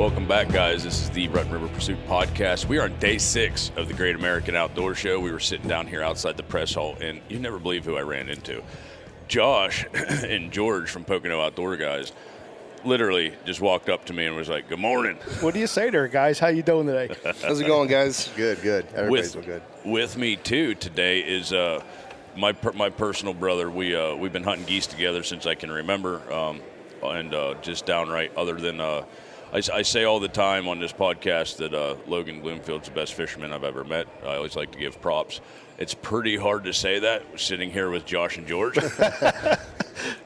Welcome back, guys. This is the Rut River Pursuit podcast. We are on day 6 of the Great American Outdoor Show. We were sitting down here outside the press hall, and you never believe who I ran into. Josh and George from Pocono Outdoors Guys literally just walked up to me and was like, "Good morning." What do you say there, guys? How you doing today? How's it going, guys? Good. Everybody's doing good. With me, too, today is my personal brother. We've been hunting geese together since I can remember, and just downright, other than I say all the time on this podcast that Logan Bloomfield's the best fisherman I've ever met. I always like to give props. It's pretty hard to say that sitting here with Josh and George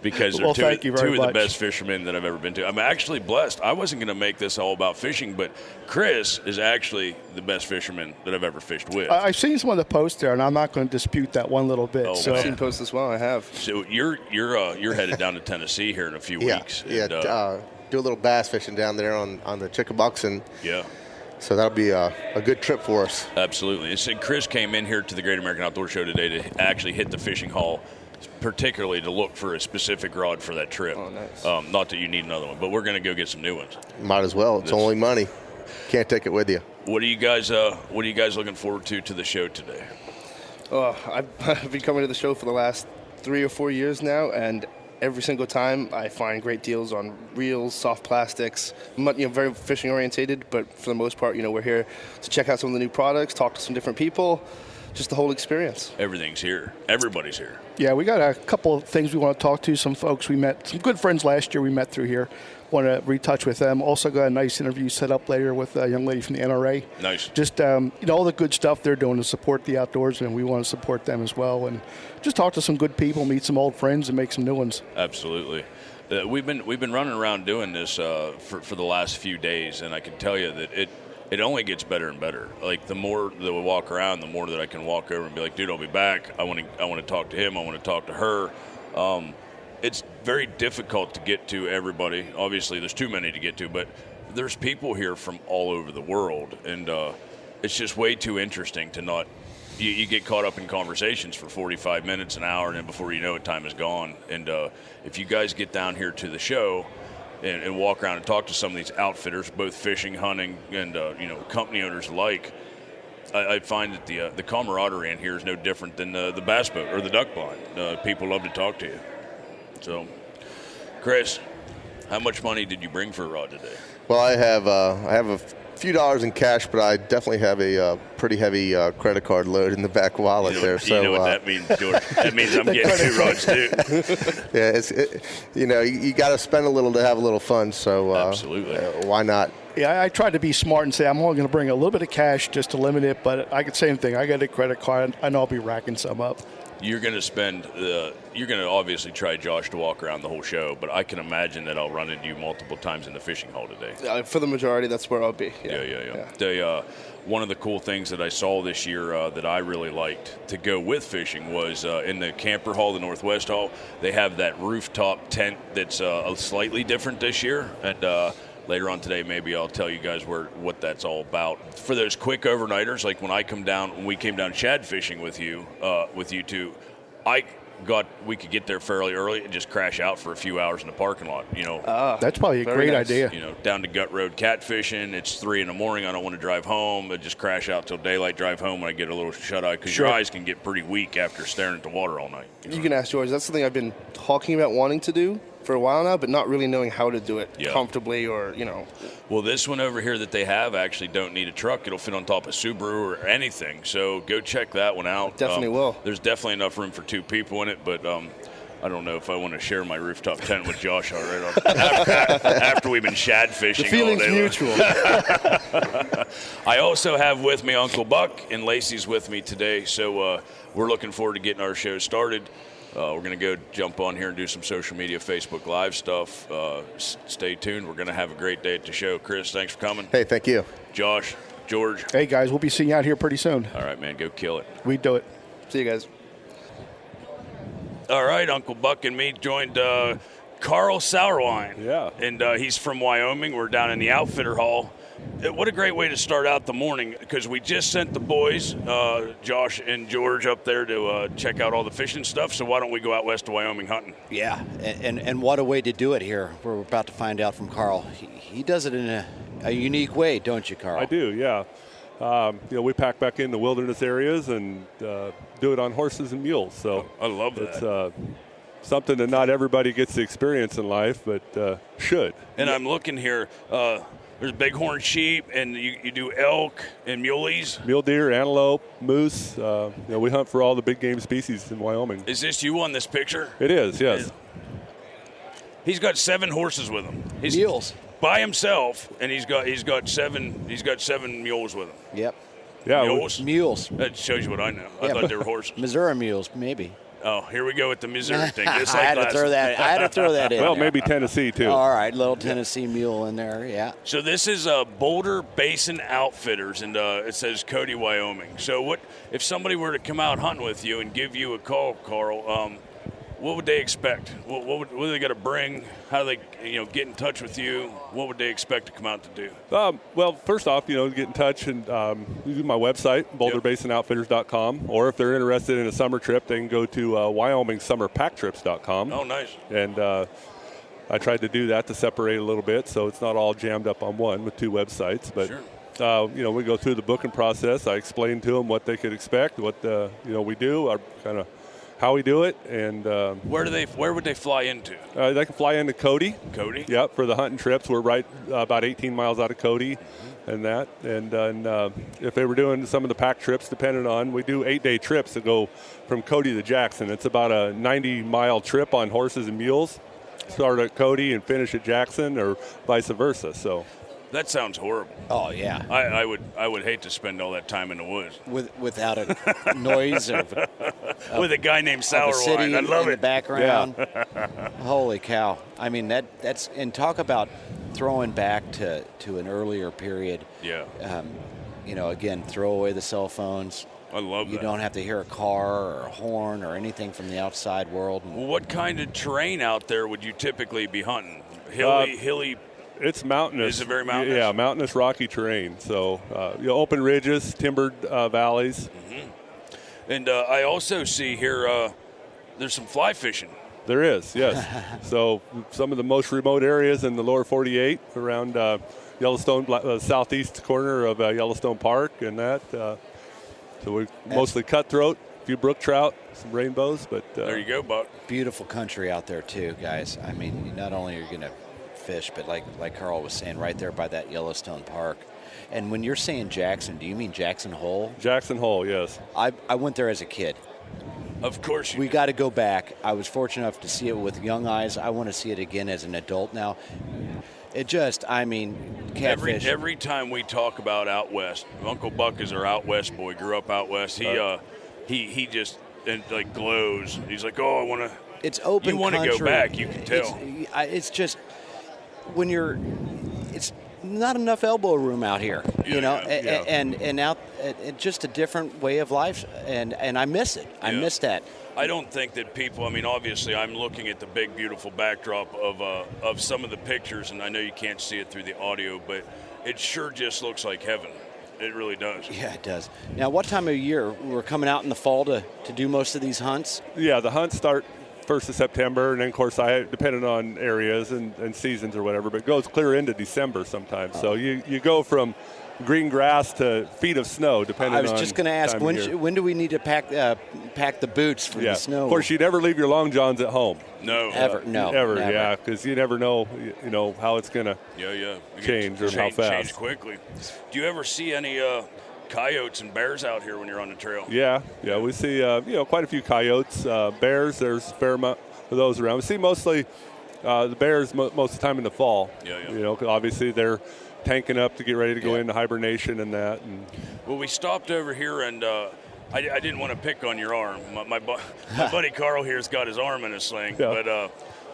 because they're two of the best fishermen that I've ever been to. I'm actually blessed. I wasn't going to make this all about fishing, but Chris is actually the best fisherman that I've ever fished with. I've seen some of the posts there, and I'm not going to dispute that one little bit. Oh, I've seen posts as well. I have. So you're headed down to Tennessee here in a few weeks. Yeah. Do a little bass fishing down there on the Chickabucks, and so that'll be a good trip for us. Absolutely. It said Chris came in here to the Great American Outdoor Show today to actually hit the fishing hall, particularly to look for a specific rod for that trip. Oh, nice. Not that you need another one, but we're going to go get some new ones. Might as well. It's only money. Can't take it with you. What are you guys looking forward to the show today? I've been coming to the show for the last 3 or 4 years now, and every single time I find great deals on reels, soft plastics. I'm not, very fishing orientated, but for the most part, we're here to check out some of the new products, talk to some different people, just the whole experience. Everything's here. Everybody's here. Yeah, we got a couple of things we want to talk to. Some folks we met, some good friends last year we met through here. Want to retouch with them. Also got a nice interview set up later with a young lady from the NRA. Nice. Just all the good stuff they're doing to support the outdoors, and we want to support them as well. And just talk to some good people, meet some old friends, and make some new ones. Absolutely. We've been running around doing this for the last few days, and I can tell you that it only gets better and better. Like the more that we walk around, the more that I can walk over and be like, "Dude, I'll be back. I want to talk to him. I want to talk to her." It's very difficult to get to everybody. Obviously, there's too many to get to, but there's people here from all over the world, and it's just way too interesting to not. You get caught up in conversations for 45 minutes, an hour, and then before you know it, time is gone. And if you guys get down here to the show and walk around and talk to some of these outfitters, both fishing, hunting, and company owners alike, I find that the camaraderie in here is no different than the bass boat or the duck blind. People love to talk to you. So, Chris, how much money did you bring for a rod today? Well, I have a few dollars in cash, but I definitely have a pretty heavy credit card load in the back wallet there. So, you know what that means, George? That means I'm getting 2 rods too. Yeah, you got to spend a little to have a little fun. So absolutely, why not? Yeah, I tried to be smart and say I'm only going to bring a little bit of cash just to limit it, but I could same thing. I got a credit card. I know I'll be racking some up. You're going to obviously try Josh to walk around the whole show, but I can imagine that I'll run into you multiple times in the fishing hall today. For the majority, that's where I'll be. Yeah. One of the cool things that I saw this year that I really liked to go with fishing was in the camper hall, the Northwest Hall, they have that rooftop tent that's slightly different this year, and later on today, maybe I'll tell you guys what that's all about. For those quick overnighters, like when we came down shad fishing with you two, we could get there fairly early and just crash out for a few hours in the parking lot. That's probably a great idea. Down to Gut Road catfishing. It's 3 a.m. I don't want to drive home. I just crash out till daylight. Drive home when I get a little shut eye because your eyes can get pretty weak after staring at the water all night. You can ask George. That's something I've been talking about wanting to do for a while now, but not really knowing how to do it comfortably or. Well, this one over here that they have actually don't need a truck. It'll fit on top of Subaru or anything. So go check that one out. Definitely will. There's definitely enough room for 2 people in it, but I don't know if I want to share my rooftop tent with Josh already after we've been shad fishing. The feeling's all day mutual. I also have with me Uncle Buck, and Lacy's with me today. So we're looking forward to getting our show started. We're going to go jump on here and do some social media, Facebook Live stuff. Stay tuned. We're going to have a great day at the show. Chris, thanks for coming. Hey, thank you. Josh, George. Hey, guys, we'll be seeing you out here pretty soon. All right, man, go kill it. We do it. See you guys. All right, Uncle Buck and me joined Carl Sauerwein. Yeah. And he's from Wyoming. We're down in the Outfitter Hall. What a great way to start out the morning, because we just sent the boys, Josh and George, up there to check out all the fishing stuff. So why don't we go out west of Wyoming hunting? Yeah, and what a way to do it here. We're about to find out from Carl. He does it in a unique way, don't you, Carl? I do, yeah. We pack back in the wilderness areas and do it on horses and mules. So I love that. It's something that not everybody gets to experience in life, but should. And I'm looking here. There's bighorn sheep, and you do elk and muleys. Mule deer, antelope, moose. We hunt for all the big game species in Wyoming. Is this you on this picture? It is, yes. He's got 7 horses with him. He's Mules. By himself, and he's got 7 mules with him. Yep. Yeah, Mules. That shows you what I know. I thought they were horses. Missouri mules, maybe. Oh, here we go with the Missouri thing. Just I like had to last throw that. I had to throw that in. well, there. maybe Tennessee too. All right, little Tennessee mule in there. Yeah. So this is Boulder Basin Outfitters, and it says Cody, Wyoming. So what if somebody were to come out hunting with you and give you a call, Carl? What would they expect? What do they got to bring? How do they, get in touch with you? What would they expect to come out to do? Well, first off, get in touch and do my website, boulderbasinoutfitters.com, or if they're interested in a summer trip, they can go to wyomingsummerpacktrips.com. Oh, nice. And I tried to do that to separate a little bit, so it's not all jammed up on one with 2 websites. But sure. We go through the booking process. I explain to them what they could expect, what we do, our kind of how we do it, and where would they fly into? they can fly into Cody. Cody. Yep, for the hunting trips. We're right about 18 miles out of Cody, and that. And if they were doing some of the pack trips, depending on, we do 8-day trips that go from Cody to Jackson. It's about a 90-mile trip on horses and mules. Start at Cody and finish at Jackson, or vice versa. So. That sounds horrible. Oh yeah. I would hate to spend all that time in the woods Without a noise with a guy named Sourwine. I love in it. the background. Yeah. Holy cow! I mean that's and talk about throwing back to an earlier period. Yeah. Again, throw away the cell phones. I love that. You don't have to hear a car or a horn or anything from the outside world. Well, what kind of terrain out there would you typically be hunting? Hilly. It's mountainous. Is it very mountainous? Yeah, mountainous, rocky terrain. So, open ridges, timbered valleys. Mm-hmm. And I also see here there's some fly fishing. There is, yes. So, some of the most remote areas in the lower 48 around Yellowstone, southeast corner of Yellowstone Park and that. So, we mostly cutthroat, a few brook trout, some rainbows. But there you go, Buck. Beautiful country out there, too, guys. I mean, not only are you going to fish, but like Carl was saying, right there by that Yellowstone Park. And when you're saying Jackson, do you mean Jackson Hole? Jackson Hole, yes. I went there as a kid. Of course we got to go back. I was fortunate enough to see it with young eyes. I want to see it again as an adult now. It just, catfish. Every time we talk about out west, Uncle Buck is our out west boy. Grew up out west. He just glows. He's like, oh, I want to. It's open. You want to go back? You can tell. It's just it's not enough elbow room out here, and out just a different way of life, and I miss it. I miss that. I don't think that people. I mean, obviously, I'm looking at the big, beautiful backdrop of some of the pictures, and I know you can't see it through the audio, but it sure just looks like heaven. It really does. Yeah, it does. Now, what time of year we're coming out in the fall to do most of these hunts? Yeah, the hunts start 1st of September, and then, of course, depending on areas and seasons or whatever, but it goes clear into December sometimes. So you go from green grass to feet of snow, depending on. I was just going to ask, when do we need to pack the boots for the snow? Of course, you never leave your long johns at home. No. Ever. Never. Yeah, because you never know, how it's going to change or how fast. Change quickly. Do you ever see any coyotes and bears out here when you're on the trail? Yeah, we see quite a few coyotes, bears. There's a fair amount of those around. We see mostly the bears most of the time in the fall. Yeah. 'Cause obviously they're tanking up to get ready to go into hibernation and that. And well, we stopped over here, and I didn't want to pick on your arm. My buddy Carl here's got his arm in a sling, but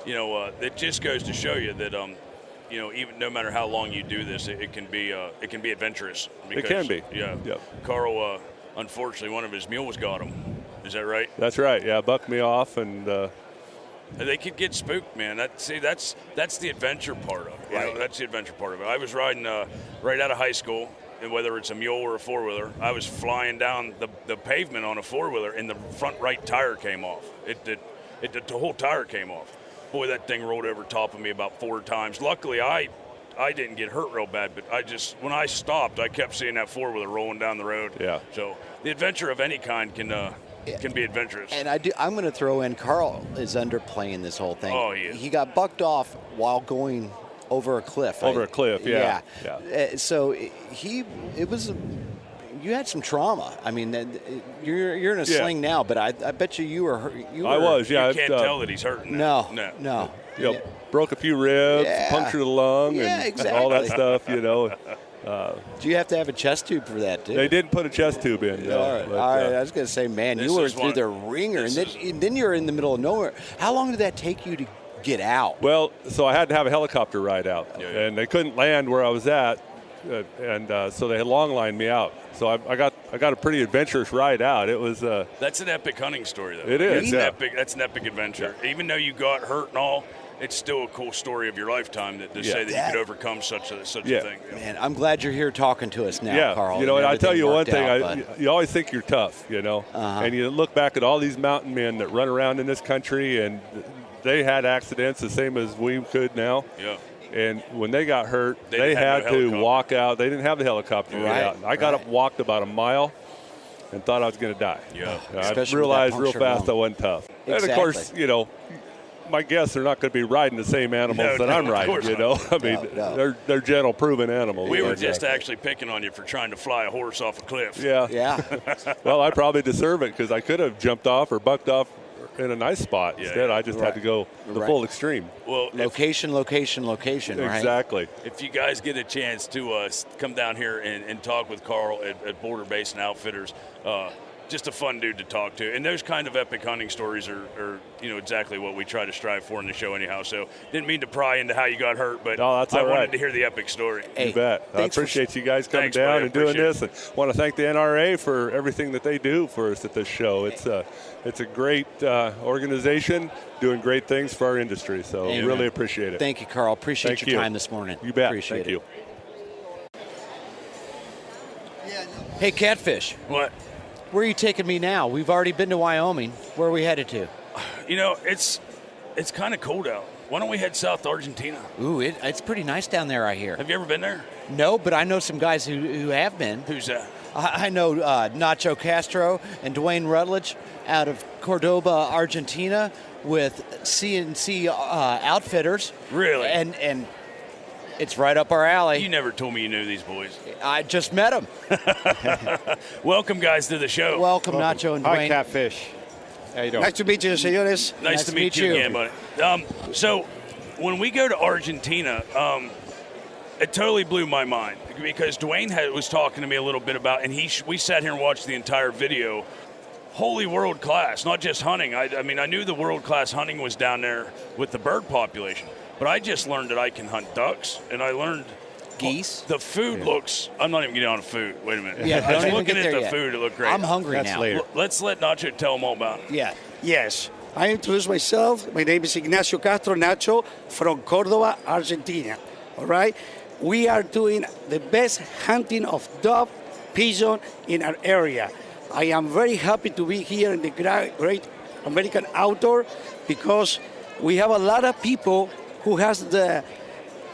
it just goes to show you that even no matter how long you do this, it can be adventurous. Because, it can be. Yeah. Yep. Carl, unfortunately, one of his mules got him. Is that right? That's right. Yeah, bucked me off, and they could get spooked, man. That's the adventure part of it. Right. That's the adventure part of it. I was riding right out of high school, and whether it's a mule or a four-wheeler, I was flying down the pavement on a four-wheeler, and the front right tire came off. The whole tire came off. Boy, that thing rolled over top of me about 4 times. Luckily, I I didn't get hurt real bad, but when I stopped, I kept seeing that four-wheeler rolling down the road. Yeah. So the adventure of any kind can be adventurous. And I'm going to throw in, Carl is underplaying this whole thing. Oh, yeah. He got bucked off while going over a cliff. Over a cliff, yeah. So you had some trauma. I mean, you're in a sling now, but I bet you were hurt. I was, yeah. You can't tell that he's hurting. No. You know, broke a few ribs, punctured a lung, and exactly. all that stuff, you know. Do you have to have a chest tube for that, too? They didn't put a chest tube in. No, all right. I was going to say, man, you were through the ringer, and then you're in the middle of nowhere. How long did that take you to get out? Well, so I had to have a helicopter ride out, and they couldn't land where I was at, and so they had long lined me out. So I got a pretty adventurous ride out. It was that's an epic hunting story, though. It is. That's an epic adventure. Yeah. Even though you got hurt and all, it's still a cool story of your lifetime to say that you could overcome such a thing. Man, I'm glad you're here talking to us now, Carl. You know, and I tell you one thing, you always think you're tough, you know, and you look back at all these mountain men that run around in this country, and they had accidents the same as we could now. Yeah. And when they got hurt, they had to walk out. They didn't have the helicopter to get out. I got up, walked about a mile, and thought I was going to die. Yeah. I realized real fast I wasn't tough. Exactly. And, of course, you know, my guests are not going to be riding the same animals that I'm riding, you know. I mean, they're gentle, proven animals. We were just actually picking on you for trying to fly a horse off a cliff. Yeah. Well, I probably deserve it because I could have jumped off or bucked off in a nice spot. Instead, I just had to go the full extreme. Well, location, right? Exactly. If you guys get a chance to come down here and talk with Carl at Boulder Basin Outfitters, just a fun dude to talk to. And those kind of epic hunting stories are exactly what we try to strive for in the show anyhow. So didn't mean to pry into how you got hurt, but I wanted to hear the epic story. Hey, you bet. I appreciate you guys coming down and doing this, and want to thank the NRA for everything that they do for us at this show. It's a great organization doing great things for our industry, so really appreciate it. Thank you, Carl. Appreciate your time this morning. You bet. Appreciate Thank you. Hey, Catfish. What? Where are you taking me now? We've already been to Wyoming. Where are we headed to? You know, it's kind of cold out. Why don't we head south to Argentina? Ooh, it's pretty nice down there, I hear. Have you ever been there? No, but I know some guys who have been. Who's that? I know Nacho Castro and Dwayne Rutledge out of Cordoba, Argentina, with CNC Outfitters. Really? And it's right up our alley. You never told me you knew these boys. I just met them. Welcome, guys, to the show. Welcome, Nacho and Dwayne. Hi, Catfish. How you doing? Nice to meet you, señores. Nice to meet you again, buddy. So when we go to Argentina, it totally blew my mind because Dwayne was talking to me a little bit about, and we sat here and watched the entire video. Holy world class, not just hunting. I mean, I knew the world class hunting was down there with the bird population, but I just learned that I can hunt ducks, and I learned geese. The food looks. I'm not even getting on the food. Wait a minute. Yeah, I was don't looking even get at the there food. It looked great. I'm hungry That's now. later. Let's let Nacho tell them all about it. Yeah. Yes. I introduce myself. My name is Ignacio Castro Nacho from Córdoba, Argentina. All right? We are doing the best hunting of dove, pigeon in our area. I am very happy to be here in the great American outdoor because we have a lot of people who has the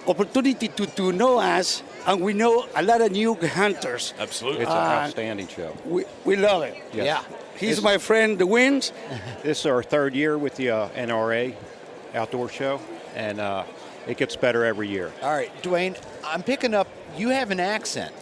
opportunity to know us, and we know a lot of new hunters. Absolutely. It's an outstanding show. We love it. Yes. Yeah. He's my friend, The Winds. This is our third year with the NRA Outdoor Show, and it gets better every year. All right, Dwayne, I'm picking up, you have an accent.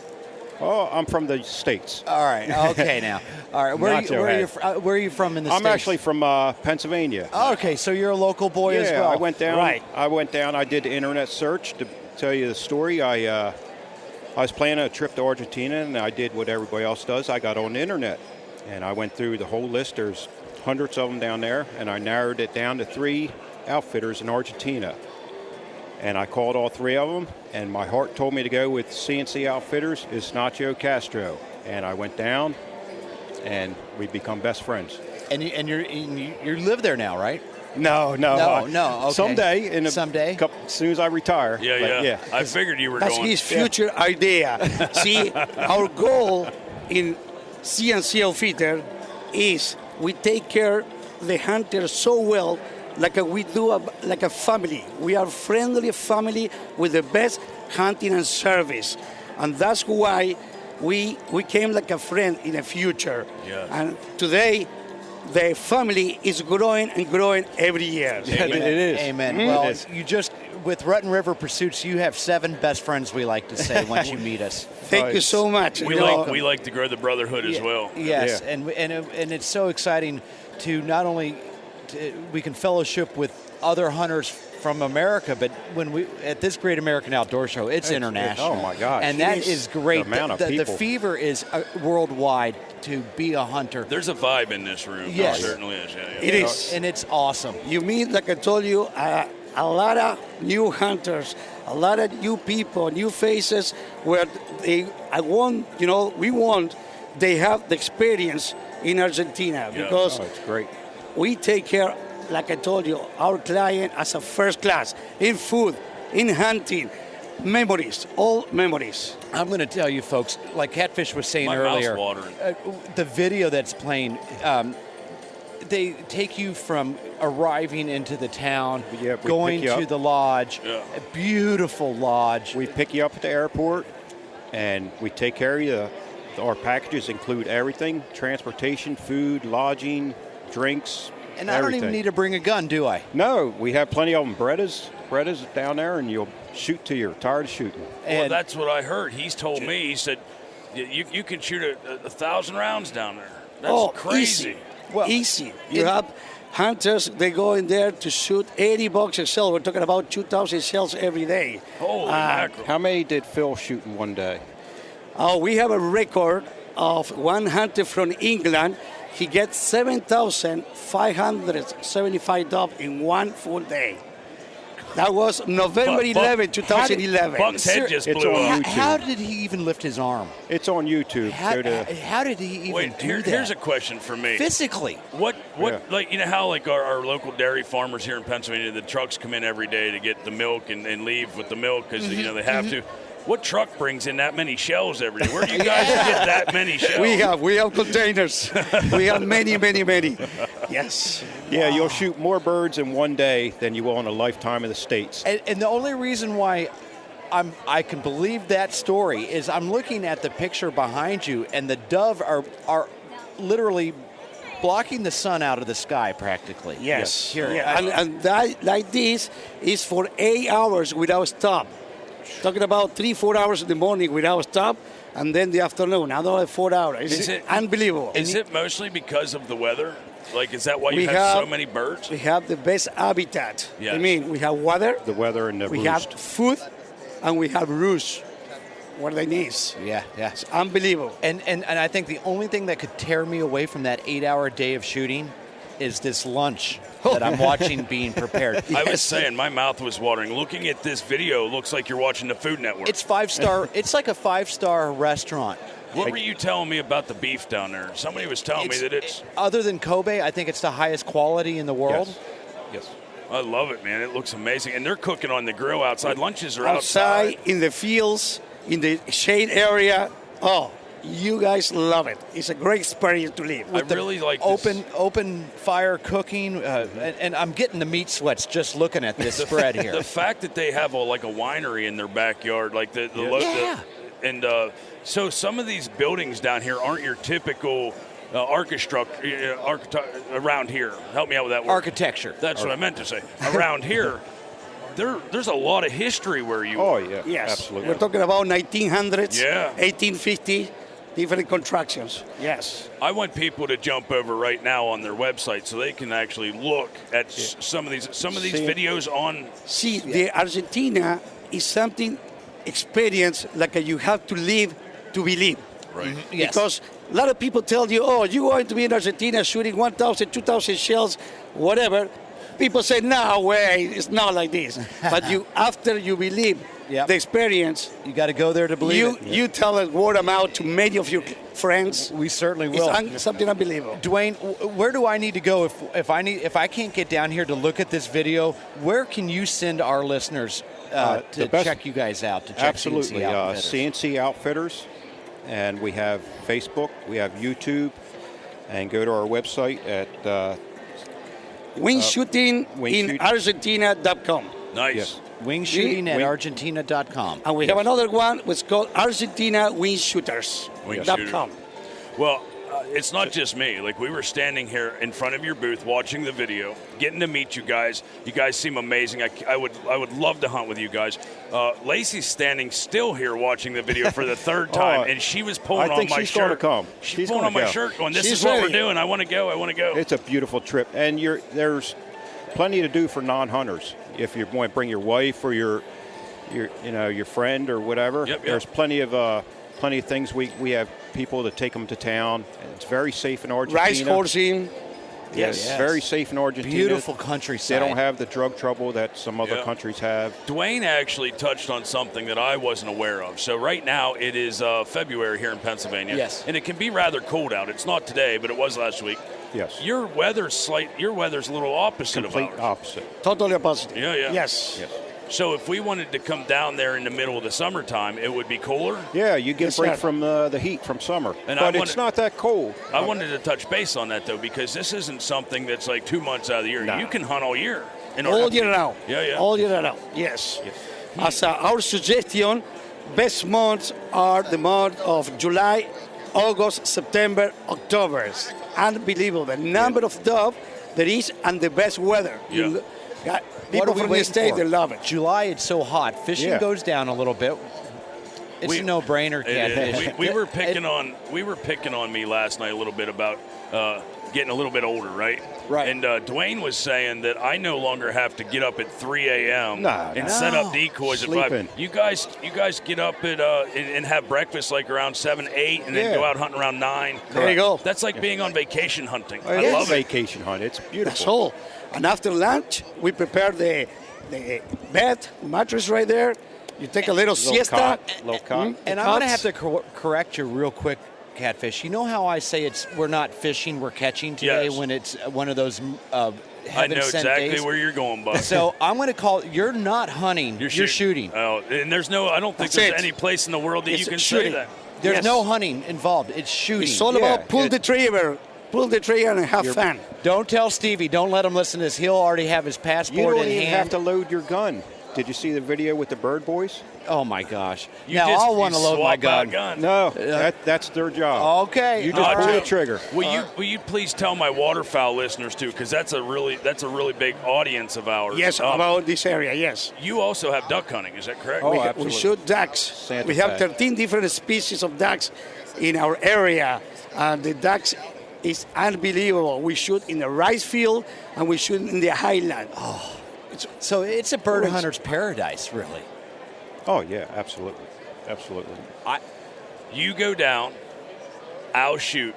Oh, I'm from the States. All right, okay now. All right, where are you from in the States? I'm actually from Pennsylvania. Oh, okay, so you're a local boy as well. I went down. Right. I went down. I did the internet search to tell you the story. I was planning a trip to Argentina, and I did what everybody else does. I got on the internet, and I went through the whole list. There's hundreds of them down there, and I narrowed it down to 3 outfitters in Argentina. And I called all 3 of them, and my heart told me to go with CNC Outfitters. It's Nacho Castro. And I went down, and we become best friends. And you live there now, right? No. Okay. Someday, Someday? As soon as I retire. Yeah. I figured you were That's going. his future idea. See, our goal in CNC Outfitter is we take care of the hunter so well like we do like a family. We are friendly family with the best hunting and service, and that's why we came like a friend in the future. Yes. And today, the family is growing and growing every year. It is. Amen. It Well, is. you just, with Rutten River Pursuits, you have 7 best friends, we like to say, once you meet us. Thank you so much. We like to grow the brotherhood as well. Yes, Yeah. and it's so exciting to not only we can fellowship with other hunters from America, but when we at this Great American Outdoor Show, it's international. oh my gosh. And that is great. The amount of the people. fever is worldwide to be a hunter. There's a vibe in this room. Yes. There certainly is. Yeah, yeah. It is. And it's awesome. You meet, like I told you, a lot of new hunters, a lot of new people, new faces, where we want, they have the experience in Argentina, Yeah. because Oh, it's great. we take care, like I told you, our client as a first class, in food, in hunting, memories, all memories. I'm going to tell you, folks, like Catfish was saying My earlier, mouth's watering. the video that's playing, they take you from arriving into the town, Yeah, we going pick you to up. the lodge, Yeah. a beautiful lodge. We pick you up at the airport, and we take care of you. Our packages include everything: transportation, food, lodging, drinks, and I don't everything. even need to bring a gun, do I? No, we have plenty of them. Bretta's down there, and you'll shoot till you're tired of shooting. Well, And- that's what I heard. He's told me. He said, "You can shoot 1,000 rounds down there. That's crazy." Easy. Easy. You have hunters, they go in there to shoot 80 boxes shell. We're talking about 2,000 shells every day. Holy mackerel! How many did Phil shoot in one day? We have a record of one hunter from England. He gets 7,575 dove in one full day. That was November 11, 2011. Buck's head just It's blew on up. YouTube. How did he even lift his arm? It's on YouTube. How, Go to how did he even Wait, do that? here's a question for me. Physically. What Yeah. like, you know how like our local dairy farmers here in Pennsylvania, the trucks come in every day to get the milk and leave with the milk because Mm-hmm, they have to. What truck brings in that many shells every day? Where do you guys get that many shells? We have containers. We have many. Yes. Yeah, you'll shoot more birds in one day than you will in a lifetime in the States. And the only reason why I can believe that story is I'm looking at the picture behind you, and the dove are literally blocking the sun out of the sky practically. Yes. Here, Yeah. And that, like this is for 8 hours without stop. Talking about 3-4 hours in the morning without stop, and then the afternoon, another 4 hours. Is It's it- unbelievable. Is it mostly because of the weather? Like, is that why you We have have- so many birds? We have the best habitat. Yes. I mean, we have water, The weather and the we roost. have food, and we have roost. What they need. Yeah. It's unbelievable. And I think the only thing that could tear me away from that 8-hour day of shooting is this lunch that I'm watching being prepared. I was saying, my mouth was watering. Looking at this video, looks like you're watching the Food Network. It's 5-star. It's like a 5-star restaurant. What were you telling me about the beef down there? Somebody was telling me that it's. Other than Kobe, I think it's the highest quality in the world. Yes. I love it, man. It looks amazing. And they're cooking on the grill outside. Lunches are Outside, outside. in the fields, in the shade area. Oh, you guys love it. It's a great experience to live. I really like this. Open fire cooking, and I'm getting the meat sweats just looking at this spread here. The fact that they have a winery in their backyard, like the so some of these buildings down here aren't your typical architect around here. Help me out with that word. Architecture. That's what I meant to say. Around here, there's a lot of history where you. Oh, yeah. Yes. Absolutely. We're talking about 1900s, Yeah. 1850, different constructions. Yes. I want people to jump over right now on their website so they can actually look at some of these See. videos on. See, the Argentina is something experience like you have to live to believe. Right. Yes. Because a lot of people tell you, oh, you're going to be in Argentina shooting 1,000, 2,000 shells, whatever. People say, no way, it's not like this. But after you believe Yep. the experience, You got to go there to believe it. you tell it word of mouth to many of your friends. We certainly will. It's something unbelievable. Dwayne, where do I need to go if I can't get down here to look at this video? Where can you send our listeners to the best- check you guys out? To check Absolutely. CNC Outfitters? CNC Outfitters. And we have Facebook, we have YouTube, and go to our website at Wingshooting in Argentina.com. Nice. Yes. Wingshooting at Argentina.com. And we have another one which is called Argentina Wingshooters.com. Well, it's not just me. Like, we were standing here in front of your booth watching the video, getting to meet you guys. You guys seem amazing. I would love to hunt with you guys. Lacy's standing still here watching the video for the third time, and she was pulling on my shirt. Gonna come. She's pulling on my shirt going, this is what we're doing. I want to go. I want to go. It's a beautiful trip, and there's plenty to do for non-hunters. If you want to bring your wife or your friend or whatever, there's plenty of things. We have people to take them to town. It's very safe in Argentina. Rice horsing. Yes, very safe in Argentina. Beautiful countryside. They don't have the drug trouble that some other countries have. Dwayne actually touched on something that I wasn't aware of. So right now it is February here in Pennsylvania. Yes. And it can be rather cold out. It's not today, but it was last week. Yes. Your weather's a little opposite Complete of ours. opposite. Totally opposite. Yeah. Yes. So if we wanted to come down there in the middle of the summertime, it would be cooler? Yeah, you get a break from the heat from summer. But it's not that cold. I wanted to touch base on that, though, because this isn't something that's like 2 months out of the year. No. You can hunt all year. All year round. Yeah. All year round, yes. As our suggestion, best months are the month of July, August, September, October. It's unbelievable. The number of dove there is and the best weather. People from the state, they love it. July, it's so hot. Fishing goes down a little bit. It's a no-brainer, Catfish. We were picking on me last night a little bit about getting a little bit older, right? Right. And Dwayne was saying that I no longer have to get up at 3 a.m. and set up decoys at 5. You guys get up at and have breakfast like around 7, 8, and then go out hunting around 9. There you go. That's like being on vacation hunting. I love vacation hunt. It's beautiful. That's all. And after lunch, we prepare the bed, mattress right there. You take a little siesta. Little cot. And I'm going to have to correct you real quick, Catfish. You know how I say we're not fishing, we're catching today when it's one of those I know exactly days? where you're going, bud. So I'm going to call you're not hunting, you're shooting. Oh, and I don't think there's any place in the world that you can say that. There's no hunting involved. It's shooting. It's all about pull the trigger and have fun. Don't tell Stevie. Don't let him listen to this. He'll already have his passport You in don't even hand. have to load your gun. Did you see the video with the bird boys? Oh my gosh! Now I want to load my gun. No, that's their job. Okay, you just pull the trigger. Will you please tell my waterfowl listeners too, because that's a really big audience of ours. Yes, about this area. Yes. You also have duck hunting. Is that correct? We shoot ducks. We have 13 different species of ducks in our area, and the ducks is unbelievable. We shoot in the rice field and we shoot in the highland. So it's a bird hunter's paradise, really. Oh yeah, absolutely. You go down, I'll shoot.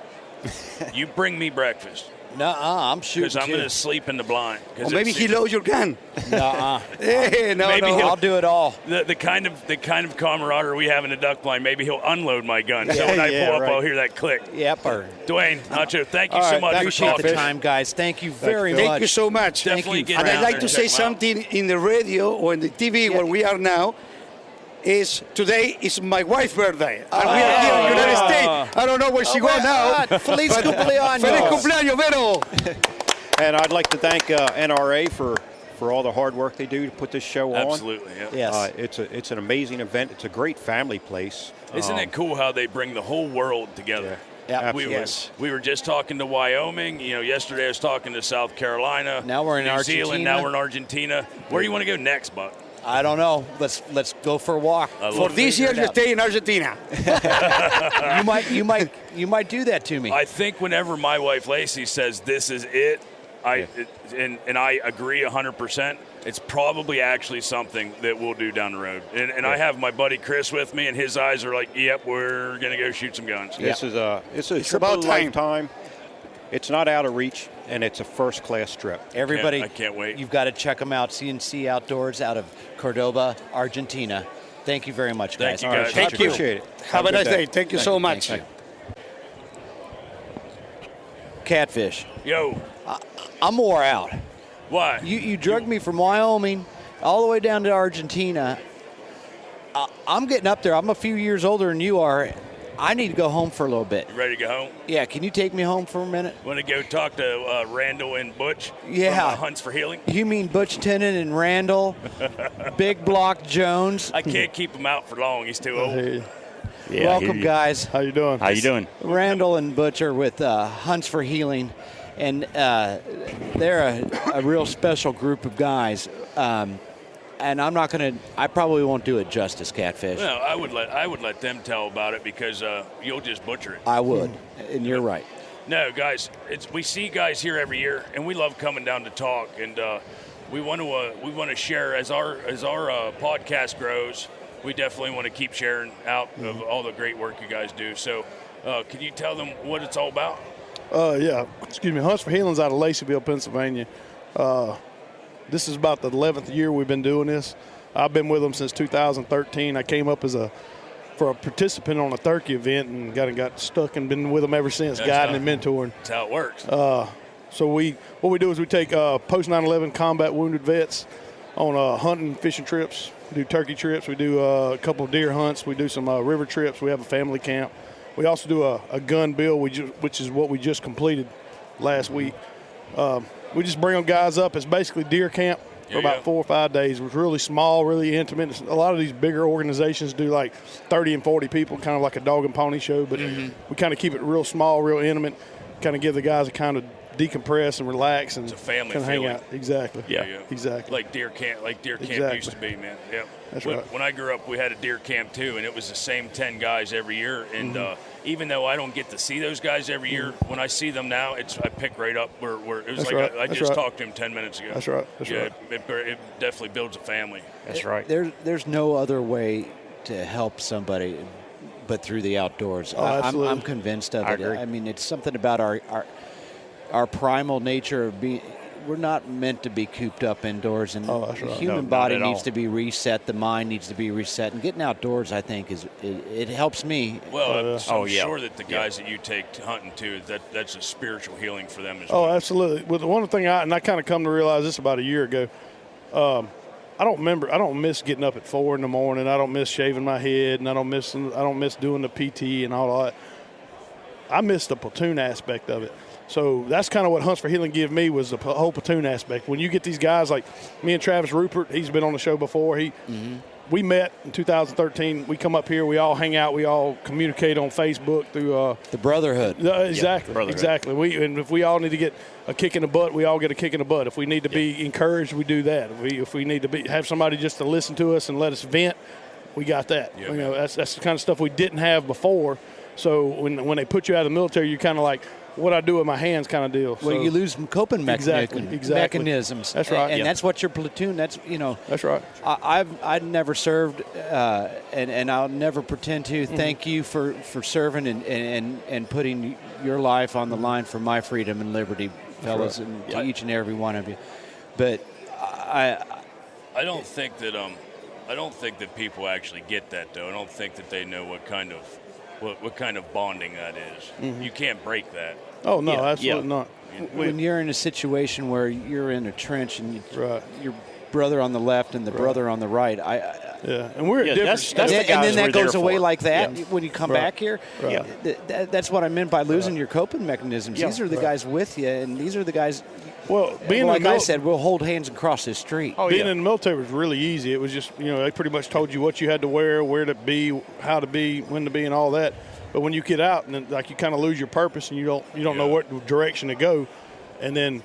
You bring me breakfast. Nuh-uh, I'm shooting. Because I'm going to sleep in the blind. Or maybe he loads your gun. Nuh-uh. I'll do it all. The kind of camaraderie we have in the duck blind, maybe he'll unload my gun. So when I pull up, I'll hear that click. Yep. Dwayne, Nacho, thank you so much for Appreciate talking. the time, guys. Thank you very much. Thank you so much. Definitely get And down I'd like there to and say check 'em out. something in the radio or in the TV where we are now. Today is my wife's birthday. And we are here in the United States. I don't know where she goes now. Feliz cumpleaños. Feliz cumpleaños, Vero. And I'd like to thank NRA for all the hard work they do to put this show on. Absolutely, yeah. Yes. It's an amazing event. It's a great family place. Isn't it cool how they bring the whole world together? Yeah. We were just talking to Wyoming. Yesterday I was talking to South Carolina. Now we're in New Argentina. Zealand. Now we're in Argentina. Where do you want to go next, Buck? I don't know. Let's go for a walk. For this year, you stay in Argentina. You might do that to me. I think whenever my wife Lacy says this is it, and I agree 100%. It's probably actually something that we'll do down the road. And I have my buddy Chris with me, and his eyes are like, "Yep, we're gonna go shoot some guns." This is it's about lifetime. It's not out of reach, and it's a first-class trip. Everybody, I can't wait. You've got to check them out. CNC Outdoors out of Cordoba, Argentina. Thank you very much, guys. Thank you, guys. Thank you. Appreciate it. Have a nice day. Thank you so much. Thank you. Catfish. Yo, I'm wore out. why? You drugged me from Wyoming all the way down to Argentina. I'm getting up there. I'm a few years older than you are, I need to go home for a little bit. Ready to go home? Yeah, can you take me home for a minute? Want to go talk to Randall and Butch? Yeah. From, Hunts for Healing? You mean Butch Tennant and Randall? Big Block Jones? I can't keep him out for long. He's too old. Yeah, Welcome, guys. How you doing? How you doing? Randall and Butch are with Hunts for Healing, and they're a real special group of guys. And I probably won't do it justice, Catfish. No, I would let them tell about it because you'll just butcher it. I would, and you're right. No, guys, we see guys here every year, and we love coming down to talk, and we want to share as our podcast grows. We definitely want to keep sharing out of all the great work you guys do. So, can you tell them what it's all about? Yeah. Excuse me. Hunts for Healing's out of Laceyville, Pennsylvania. This is about the 11th year we've been doing this. I've been with them since 2013. I came up for a participant on a turkey event and got stuck and been with them ever since, guiding and mentoring. That's how it works. So what we do is we take post 9/11 combat wounded vets on hunting, fishing trips. We do turkey trips. We do a couple of deer hunts. We do some river trips. We have a family camp. We also do a gun bill, which is what we just completed last week. We just bring them guys up. It's basically deer camp for about 4 or 5 days. It was really small, really intimate. A lot of these bigger organizations do like 30 and 40 people, kind of like a dog and pony show, but we kind of keep it real small, real intimate, kind of give the guys a kind of decompress and relax and it's a family kind of hang out. Exactly. Yeah. Exactly. Like deer camp used to be, man. Yeah. That's right. When I grew up, we had a deer camp too, and it was the same 10 guys every year. And even though I don't get to see those guys every year, when I see them now, I pick right up where it was. That's like I just talked to him 10 minutes ago. That's right. That's right. It definitely builds a family. That's right. There's no other way to help somebody but through the outdoors. Absolutely. I'm convinced of I it. agree. I mean, it's something about our primal nature of being. We're not meant to be cooped up indoors, and that's right. the human No, body not at needs all. to be reset. The mind needs to be reset, and getting outdoors, I think, it helps me. Well, I'm sure that the guys that you take hunting too, that's a spiritual healing for them as well. Oh, absolutely. Well, the one thing I kind of come to realize this about a year ago. I don't miss getting up at 4 in the morning. I don't miss shaving my head, and I don't miss doing the PT and all that. I miss the platoon aspect of it. So that's kind of what Hunts for Healing gave me, was the whole platoon aspect. When you get these guys like me and Travis Rupert, he's been on the show before. We met in 2013. We come up here. We all hang out. We all communicate on Facebook through The brotherhood. Exactly. brotherhood. Exactly. And if we all need to get a kick in the butt, we all get a kick in the butt. If we need to be encouraged, we do that. If we need to have somebody just to listen to us and let us vent, we got that. Yeah, that's the kind of stuff we didn't have before. So when they put you out of the military, you're kind of like, what I do with my hands kind of deal. Well, so, you lose some coping mechanisms. That's right. And that's what your platoon. That's That's right. I've never served, and I'll never pretend to. Thank you for serving and putting your life on the line for my freedom and liberty, fellas, and to each and every one of you. But I don't think that people actually get that though. I don't think that they know what kind of bonding that is. You can't break that. Oh no, absolutely not. when you're in a situation where you're in a trench and Right. your brother on the left and the brother on the right, And we're at different that's stages. the and guys then that we're goes there away for. like that when you come back here. Right. That's what I meant by losing your coping mechanisms. These are the guys with you, and these are the guys. Well, being like in the I said, we'll hold hands and cross this street. being in the military was really easy. It was just, they pretty much told you what you had to wear, where to be, how to be, when to be, and all that. But when you get out and then, like, you kind of lose your purpose and you don't know what direction to go, and then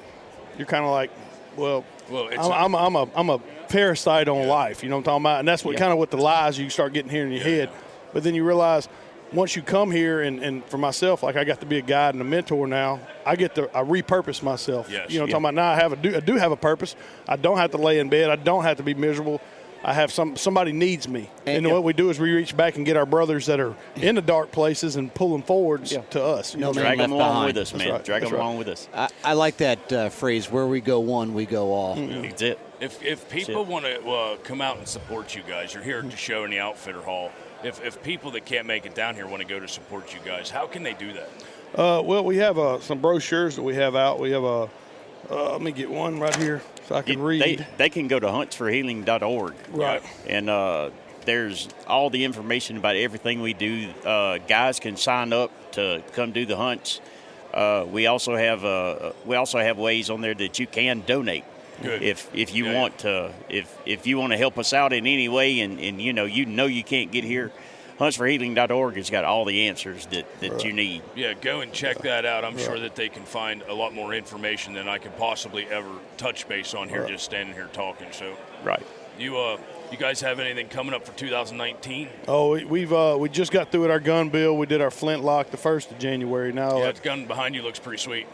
you're kind of like, I'm a parasite on life. You know what I'm talking about? And that's what kind of what the lies you start getting here in your head. But then you realize once you come here, and for myself, like, I got to be a guide and a mentor now. I repurpose myself. Yes. You know what I'm talking about? Now I do have a purpose. I don't have to lay in bed. I don't have to be miserable. I have somebody needs me. And what we do is we reach back and get our brothers that are in the dark places and pull them forward to us. No man Drag them left along behind. with us, man. right. Drag That's them right. along with us. I like that phrase, where we go one, we go all. That's it. If people want to come out and support you guys, you're here at the show in the Outfitter Hall. If people that can't make it down here want to go to support you guys, how can they do that? Well, we have some brochures that we have out. We have let me get one right here so I can read. They can go to huntsforhealing.org. Right. And there's all the information about everything we do. Guys can sign up to come do the hunts. We also have ways on there that you can donate. Good. If you want to if you want to help us out in any way, and you know you can't get here, huntsforhealing.org has got all the answers that you need. Yeah, go and check that out. I'm sure that they can find a lot more information than I could possibly ever touch base on here, just standing here talking. So, right. You guys have anything coming up for 2019? Oh, we just got through with our gun bill. We did our flintlock the 1st of January. Now, Yeah, that gun behind you looks pretty sweet.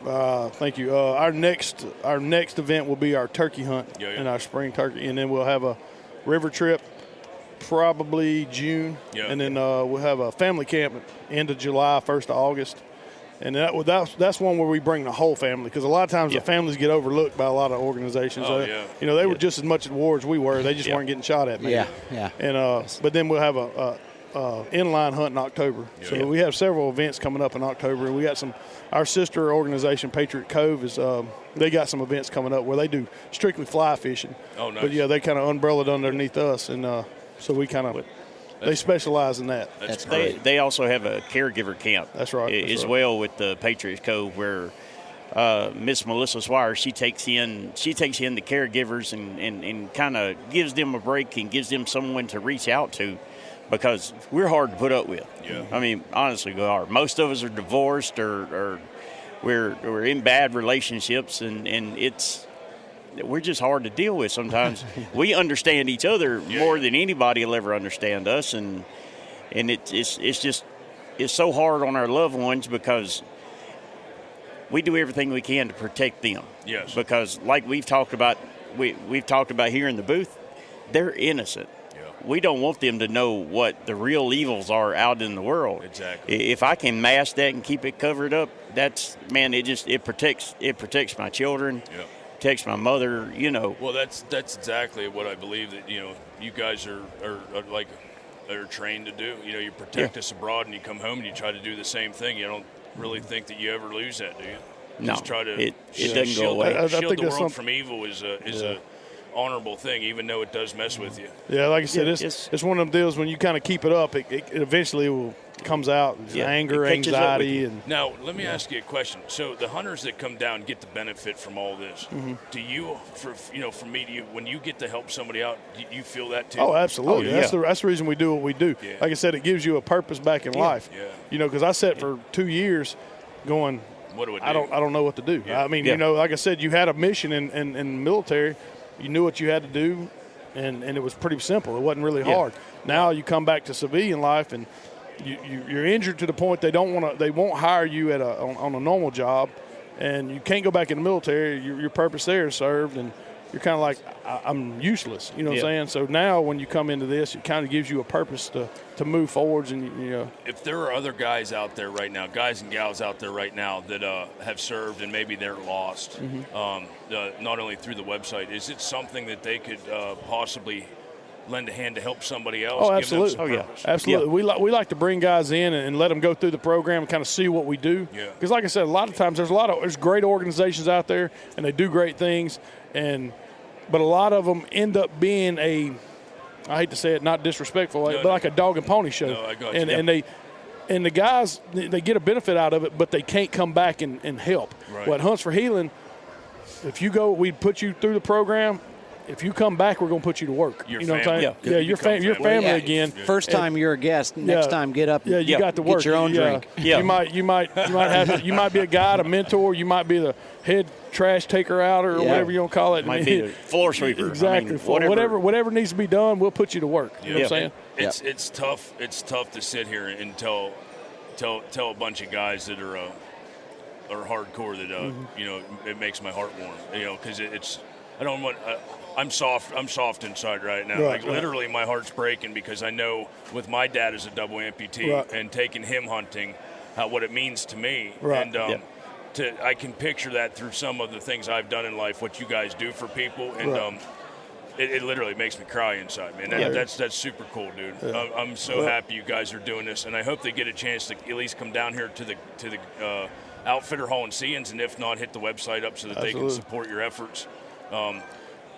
thank you. Our next event will be our turkey hunt and our spring turkey, and then we'll have a river trip, probably June, and then we'll have a family camp at end of July, 1st of August. And that's one where we bring the whole family, because a lot of times the families get overlooked by a lot of organizations. You know, they were just as much at war as we were. They just weren't getting shot at. Maybe. Yeah. And but then we'll have a inline hunt in October. So we have several events coming up in October. And we got our sister organization, Patriot Cove, they got some events coming up where they do strictly fly fishing. Oh, nice. But they kind of umbrellaed underneath us, and so we kind of. They specialize in that. That's great. They also have a caregiver camp. That's right. As well with the Patriots Cove, where Miss Melissa Swire, she takes in the caregivers and kind of gives them a break and gives them someone to reach out to, because we're hard to put up with. Yeah. I mean, honestly, we are. Most of us are divorced or we're in bad relationships, and we're just hard to deal with sometimes. We understand each other more than anybody will ever understand us, and it's so hard on our loved ones, because we do everything we can to protect them. Yes. Because like we've talked about here in the booth, they're innocent. Yeah. We don't want them to know what the real evils are out in the world. Exactly. If I can mask that and keep it covered up, it protects my children. Yeah. Text my mother, Well, that's exactly what I believe that you guys are trained to do. You protect us abroad, and you come home and you try to do the same thing. You don't really think that you ever lose that, do you? No, Just try to it doesn't go away. Shield the world from evil is a honorable thing, even though it does mess with you. Yeah, like I said, it's one of them deals when you kind of keep it up, it eventually comes out. Anger, anxiety, and now let me ask you a question. So the hunters that come down get the benefit from all this. Do you, from me, when you get to help somebody out, do you feel that too? Oh, absolutely. Oh, yeah. That's the reason we do what we do. Yeah. Like I said, it gives you a purpose back in life. Yeah. Because I sat for 2 years going, what do I do? I don't know what to do. Yeah. I mean, like I said, you had a mission in the military. You knew what you had to do, and it was pretty simple. It wasn't really hard. Now you come back to civilian life, and you're injured to the point they won't hire you on a normal job, and you can't go back in the military. Your purpose there is served, and you're kind of like, I'm useless. You know what I'm saying? So now when you come into this, it kind of gives you a purpose to move forwards. And if there are other guys out there right now, guys and gals out there right now that have served and maybe they're lost, not only through the website, is it something that they could possibly lend a hand to help somebody else? Oh, absolutely. Give them some purpose? Absolutely. Yeah. We like to bring guys in and let them go through the program and kind of see what we do. Yeah. Because like I said, a lot of times there's great organizations out there, and they do great things, but a lot of them end up being I hate to say it, not disrespectful, but like a dog and pony show. No, I got you. And the guys, they get a benefit out of it, but they can't come back and help. Right. What Hunts for Healing, if you go, we put you through the program. If you come back, we're going to put you to work. Your you know family. what I'm saying? Yeah, your family again. First time you're a guest, next time get up. Yeah, you got to work. Get your own drink. Yeah. You might be a guide, a mentor. You might be the head trash taker out or whatever you want to call it. Might be the floor sweeper. Exactly. I mean, whatever needs to be done, we'll put you to work. You know what I'm saying? It's tough. It's tough to sit here and tell a bunch of guys that are hardcore that it makes my heart warm. Because I don't want. I'm soft inside right now. Literally, my heart's breaking because I know with my dad as a double amputee and taking him hunting, what it means to me. Right. And I can picture that through some of the things I've done in life, what you guys do for people, and it literally makes me cry inside, man. That's super cool, dude. Yeah. I'm so happy you guys are doing this, and I hope they get a chance to at least come down here to the Outfitter Hall in Seans, and if not, hit the website up so that they can support your efforts.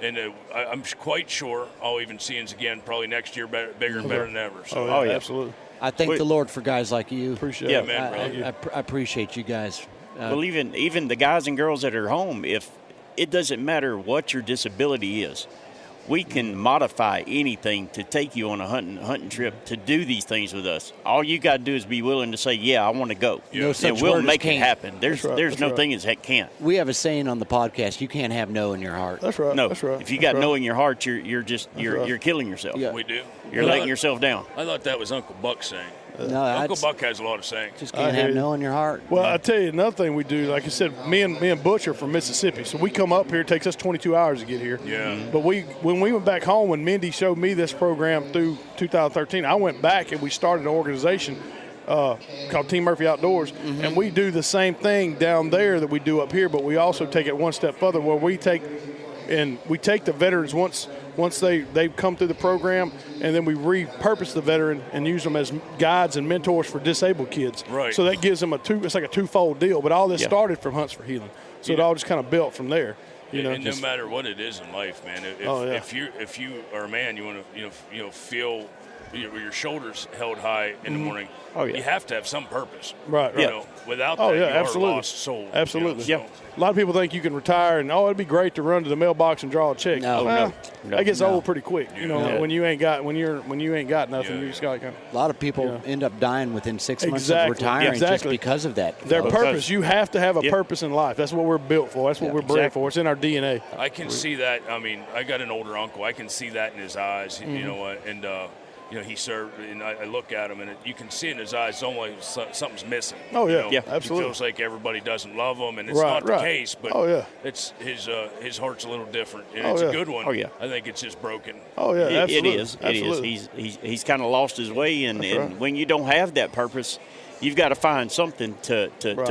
And I'm quite sure I'll even see us again probably next year bigger and better than ever. So. Oh, yeah, absolutely. I thank the Lord for guys like you. Appreciate Yeah, it. man. I appreciate you guys. Well, even the guys and girls that are home, if it doesn't matter what your disability is, we can modify anything to take you on a hunting trip to do these things with us. All you got to do is be willing to say, yeah, I want to go. Yeah. No such and we'll word as make it can't. happen. There's no thing as heck can't. We have a saying on the podcast: you can't have no in your heart. That's right. No, That's right. if you got no in your heart, you're killing yourself. Yeah. We do. You're letting yourself down. I thought that was Uncle Buck saying. No, Uncle Buck has a lot of sayings. Just can't have no in your heart. Well, I tell you another thing we do. Like I said, me and Butch are from Mississippi, so we come up here. It takes us 22 hours to get here. Yeah. But when we went back home, when Mindy showed me this program through 2013, I went back and we started an organization called Team Murphy Outdoors, and we do the same thing down there that we do up here. But we also take it one step further, where we take the veterans once they've come through the program, and then we repurpose the veteran and use them as guides and mentors for disabled kids. Right. So that gives them it's like a twofold deal. But all this started from Hunts for Healing, so it all just kind of built from there. And no matter what it is in life, man, if you are a man, you want to feel your shoulders held high in the morning. Oh, yeah. You have to have some purpose. Right. Without that, you are a lost soul. Absolutely. So. A lot of people think you can retire and it'd be great to run to the mailbox and draw a check. No. That gets old pretty quick. When you ain't got nothing, you just got kind of. A lot of people end up dying within 6 months of retiring just because of that. Their purpose. You have to have a purpose in life. That's what we're built for. That's what we're bred for. It's in our DNA. I can see that. I mean, I got an older uncle. I can see that in his eyes. You know what? And he served, and I look at him, and you can see in his eyes almost something's missing. Oh, yeah. He Absolutely. feels like everybody doesn't love him, and it's not the case, but it's his heart's a little different, and it's a good one. Oh, yeah. I think it's just broken. Oh, yeah, absolutely. It is. Absolutely. It is. He's kind of lost his way, and when you don't have that purpose, you've got to find something to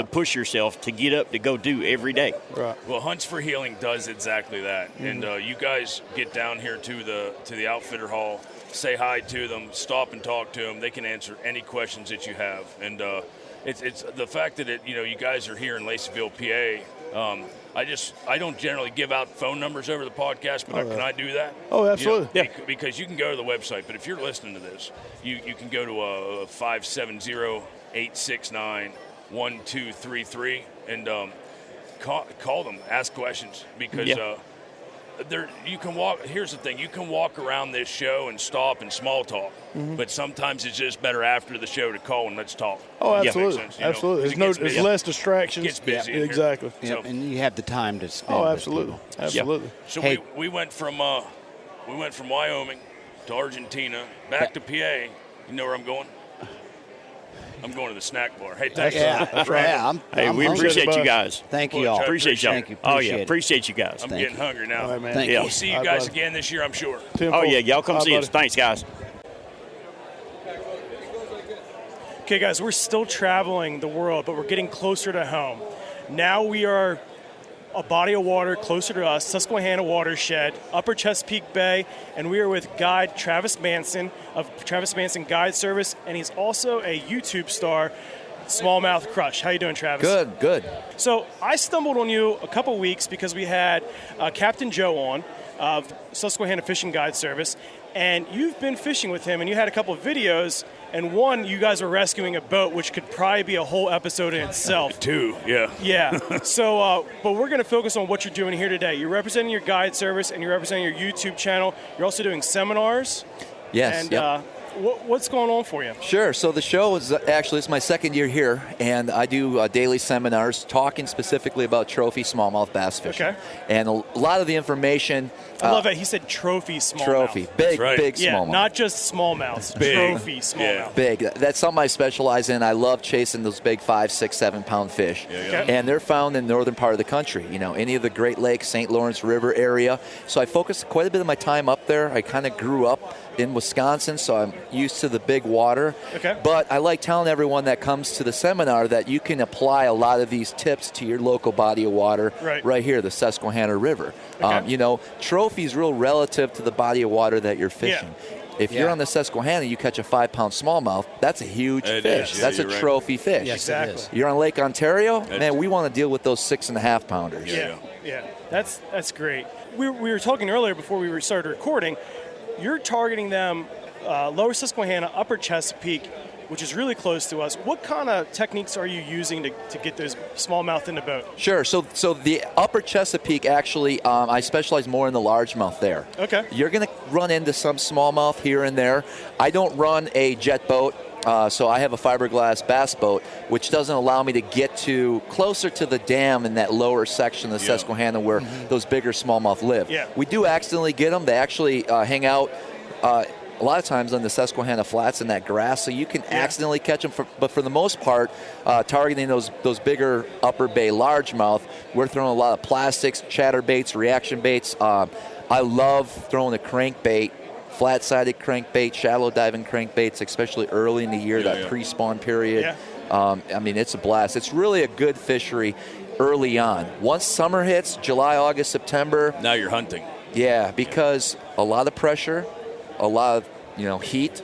push yourself to get up to go do every day. Right. Well, Hunts for Healing does exactly that, and you guys get down here to the Outfitter Hall. Say hi to them, stop and talk to them. They can answer any questions that you have. And it's the fact that you guys are here in Lacyville, PA. I don't generally give out phone numbers over the podcast, but can I do that? Oh, absolutely. Because you can go to the website, but if you're listening to this, you can go to 570-869-1233 and call them, ask questions, because you can walk. Here's the thing: you can walk around this show and stop and small talk, but sometimes it's just better after the show to call and let's talk. Oh, absolutely, absolutely. There's less distractions. It gets busy. Exactly. So, and you have the time to spend. Oh, absolutely, absolutely. So we went from Wyoming to Argentina, back to PA. You know where I'm going? I'm going to the snack bar. Hey, thanks. We appreciate you guys. Thank you all. Appreciate y'all. Thank you. Appreciate you guys. I'm getting hungry now. All right, man. Thank you. We'll see you guys again this year, I'm sure. Y'all come see us. Thanks, guys. Okay, guys, we're still traveling the world, but we're getting closer to home. Now we are a body of water closer to us, Susquehanna Watershed, Upper Chesapeake Bay, and we are with guide Travis Manson of Travis Manson Guide Service, and he's also a YouTube star, Smallmouth Crush. How you doing, Travis? Good. So I stumbled on you a couple weeks because we had Captain Joe on of Susquehanna Fishing Guide Service, and you've been fishing with him, and you had a couple of videos, and one, you guys were rescuing a boat, which could probably be a whole episode in itself. Two, yeah. Yeah. So, but we're going to focus on what you're doing here today. You're representing your guide service, and you're representing your YouTube channel. You're also doing seminars. Yes. And what's going on for you? Sure. So the show is it's my second year here, and I do daily seminars talking specifically about trophy smallmouth bass fishing. Okay. And a lot of the information. I love that he said trophy smallmouth. Trophy, big smallmouth. Yeah, not just smallmouths. Trophy smallmouth. Yeah. Big. That's something I specialize in. I love chasing those big 5, 6, 7 pound fish. And they're found in the northern part of the country. Any of the Great Lakes, St. Lawrence River area. So I focus quite a bit of my time up there. I kind of grew up in Wisconsin, so I'm used to the big water. Okay. But I like telling everyone that comes to the seminar that you can apply a lot of these tips to your local body of water right here, the Susquehanna River. Okay. Trophy's real relative to the body of water that you're fishing. If you're on the Susquehanna, you catch a 5 pound smallmouth, that's a huge fish. That's a trophy fish. Yes, exactly. You're on Lake Ontario, man, we want to deal with those 6.5 pounders. Yeah. That's great. we were talking earlier before we started recording. You're targeting them lower Susquehanna, upper Chesapeake, which is really close to us. What kind of techniques are you using to get those smallmouth in the boat? Sure. So the upper Chesapeake, actually, I specialize more in the largemouth there. Okay. You're going to run into some smallmouth here and there. I don't run a jet boat. So I have a fiberglass bass boat, which doesn't allow me to get closer to the dam in that lower section of the Susquehanna where those bigger smallmouth live. Yeah. We do accidentally get them. They actually hang out a lot of times on the Susquehanna flats in that grass, so you can accidentally catch them. But for the most part, targeting those bigger upper bay largemouth, we're throwing a lot of plastics, chatterbaits, reaction baits. I love throwing a crankbait. Flat-sided crankbait, shallow diving crankbaits, especially early in the year, that pre-spawn period. I mean, it's a blast. It's really a good fishery early on. Once summer hits, July, August, September. Now you're hunting. Yeah, because a lot of pressure, a lot of heat,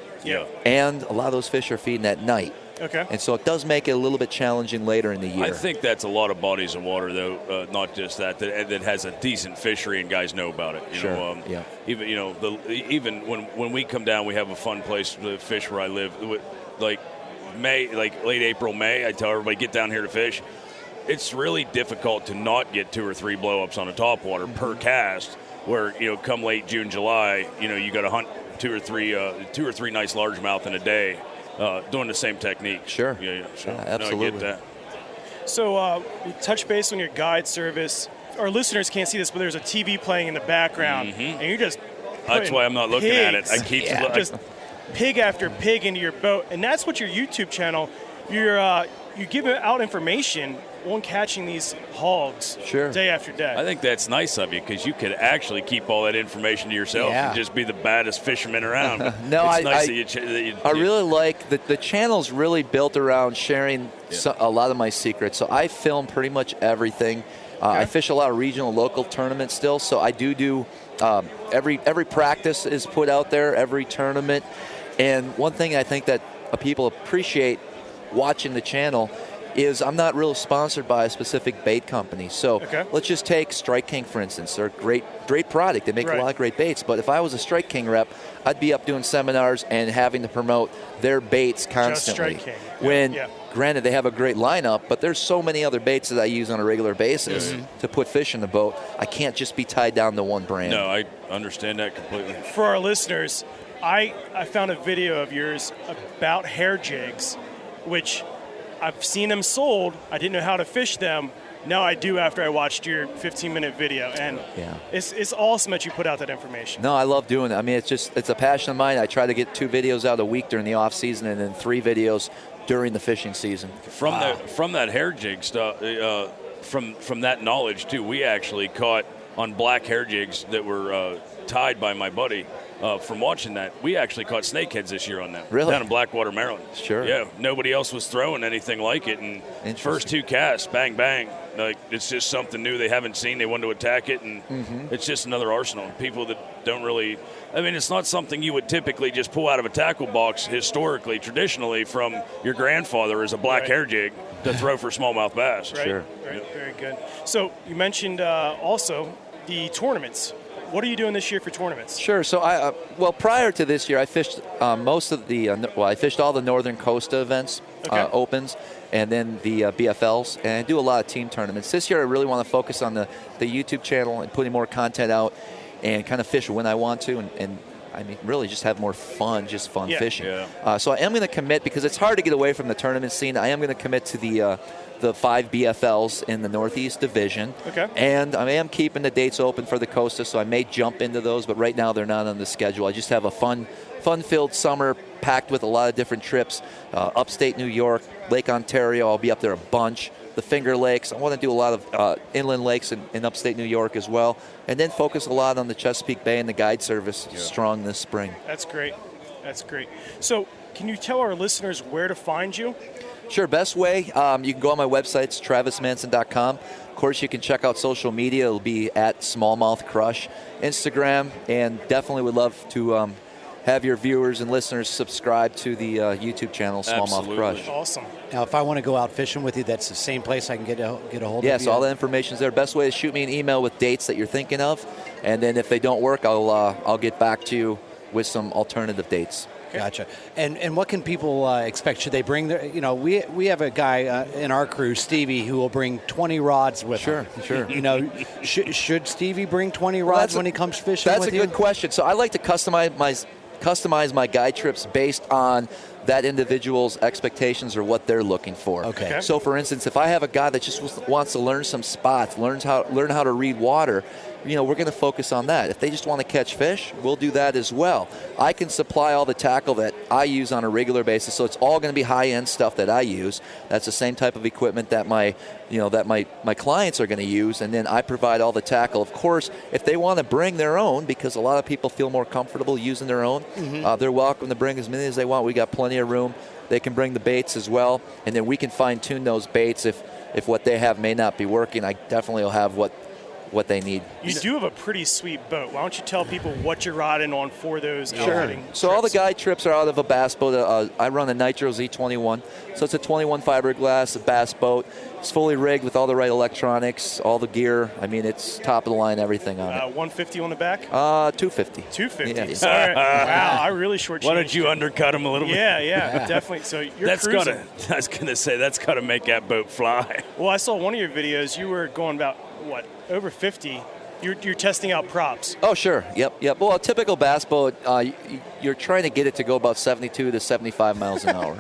and a lot of those fish are feeding at night. Okay. And so it does make it a little bit challenging later in the year. I think that's a lot of bodies of water, though, not just that has a decent fishery and guys know about it. Even when we come down, we have a fun place to fish where I live. Like late April, May, I tell everybody get down here to fish. It's really difficult to not get 2 or 3 blow-ups on a topwater per cast. Where come late June, July, you got to hunt 2 or 3 nice largemouth in a day. Doing the same technique. Sure. So, absolutely. I get that. So we touch base on your guide service. Our listeners can't see this, but there's a TV playing in the background, and you're just that's why I'm not looking at it. I keep just pig after pig into your boat, and that's what your YouTube channel. You give out information on catching these hogs day after day. I think that's nice of you because you could actually keep all that information to yourself and just be the baddest fisherman around. I really like the channel's really built around sharing a lot of my secrets. So I film pretty much everything. I fish a lot of regional, local tournaments still. So I do every practice is put out there, every tournament. And one thing I think that people appreciate watching the channel is I'm not really sponsored by a specific bait company. So let's just take Strike King, for instance. They're a great product. They make a lot of great baits. But if I was a Strike King rep, I'd be up doing seminars and having to promote their baits constantly. Just Strike King. When, granted, they have a great lineup, but there's so many other baits that I use on a regular basis to put fish in the boat. I can't just be tied down to one brand. No, I understand that completely. For our listeners, I found a video of yours about hair jigs, which I've seen them sold. I didn't know how to fish them. Now I do after I watched your 15-minute video. And it's awesome that you put out that information. No, I love doing it. I mean, it's a passion of mine. I try to get 2 videos out a week during the off season and then 3 videos during the fishing season. From that hair jig stuff, from that knowledge too, we actually caught on black hair jigs that were tied by my buddy. From watching that, we actually caught snakeheads this year on them. Really? Down in Blackwater, Maryland. Sure. Yeah, nobody else was throwing anything like it. And first 2 casts, bang, bang. Like, it's just something new they haven't seen. They want to attack it, and it's just another arsenal. People that don't really – I mean, it's not something you would typically just pull out of a tackle box historically, traditionally, from your grandfather as a black hair jig to throw for smallmouth bass. Right. Sure. Right. Very good. So you mentioned also the tournaments. What are you doing this year for tournaments? Sure. So prior to this year, I fished most of the I fished all the Northern Costa events, opens, and then the BFLs, and I do a lot of team tournaments. This year, I really want to focus on the YouTube channel and putting more content out, and kind of fish when I want to, and I mean, really just have more fun, fishing. Yeah. So I am going to commit, because it's hard to get away from the tournament scene. I am going to commit to the 5 BFLs in the Northeast Division. Okay. And I am keeping the dates open for the Costa, so I may jump into those, but right now they're not on the schedule. I just have a fun-filled summer packed with a lot of different trips. Upstate New York, Lake Ontario, I'll be up there a bunch. The Finger Lakes. I want to do a lot of inland lakes in upstate New York as well. And then focus a lot on the Chesapeake Bay and the guide service strong this spring. That's great. That's great. So can you tell our listeners where to find you? Sure. Best way, you can go on my website. It's travismanson.com. Of course, you can check out social media. It'll be at Smallmouth Crush, Instagram, and definitely would love to have your viewers and listeners subscribe to the YouTube channel, Smallmouth Crush. Awesome. Now, if I want to go out fishing with you, that's the same place I can get a hold of you? Yes, all the information's there. Best way is shoot me an email with dates that you're thinking of, and then if they don't work, I'll get back to you with some alternative dates. Gotcha. And what can people expect? Should they bring their, we have a guy in our crew, Stevie, who will bring 20 rods with him. Sure. Should Stevie bring 20 rods when he comes fishing with you? That's a good question. So I like to customize my guide trips based on that individual's expectations or what they're looking for. Okay. So for instance, if I have a guy that just wants to learn some spots, learn how to read water, we're going to focus on that. If they just want to catch fish, we'll do that as well. I can supply all the tackle that I use on a regular basis, so it's all going to be high-end stuff that I use. That's the same type of equipment that my clients are going to use, and then I provide all the tackle. Of course, if they want to bring their own, because a lot of people feel more comfortable using their own, they're welcome to bring as many as they want. We got plenty of room. They can bring the baits as well, and then we can fine-tune those baits if what they have may not be working. I definitely will have what they need. You do have a pretty sweet boat. Why don't you tell people what you're riding on for those outfitting trips? So all the guide trips are out of a bass boat. I run a Nitro Z21. So it's a 21 fiberglass bass boat. It's fully rigged with all the right electronics, all the gear. I mean, it's top of the line, everything on it. 150 on the back? 250. 250. Yeah. Sorry. Wow, I really shortchanged. Why don't you undercut him a little bit? Yeah, definitely. So you're that's cruising. I was gonna say that's gotta make that boat fly. Well, I saw one of your videos. You were going about over 50. You're testing out props. Oh, sure. Yep. Well, a typical bass boat, you're trying to get it to go about 72 to 75 miles an hour.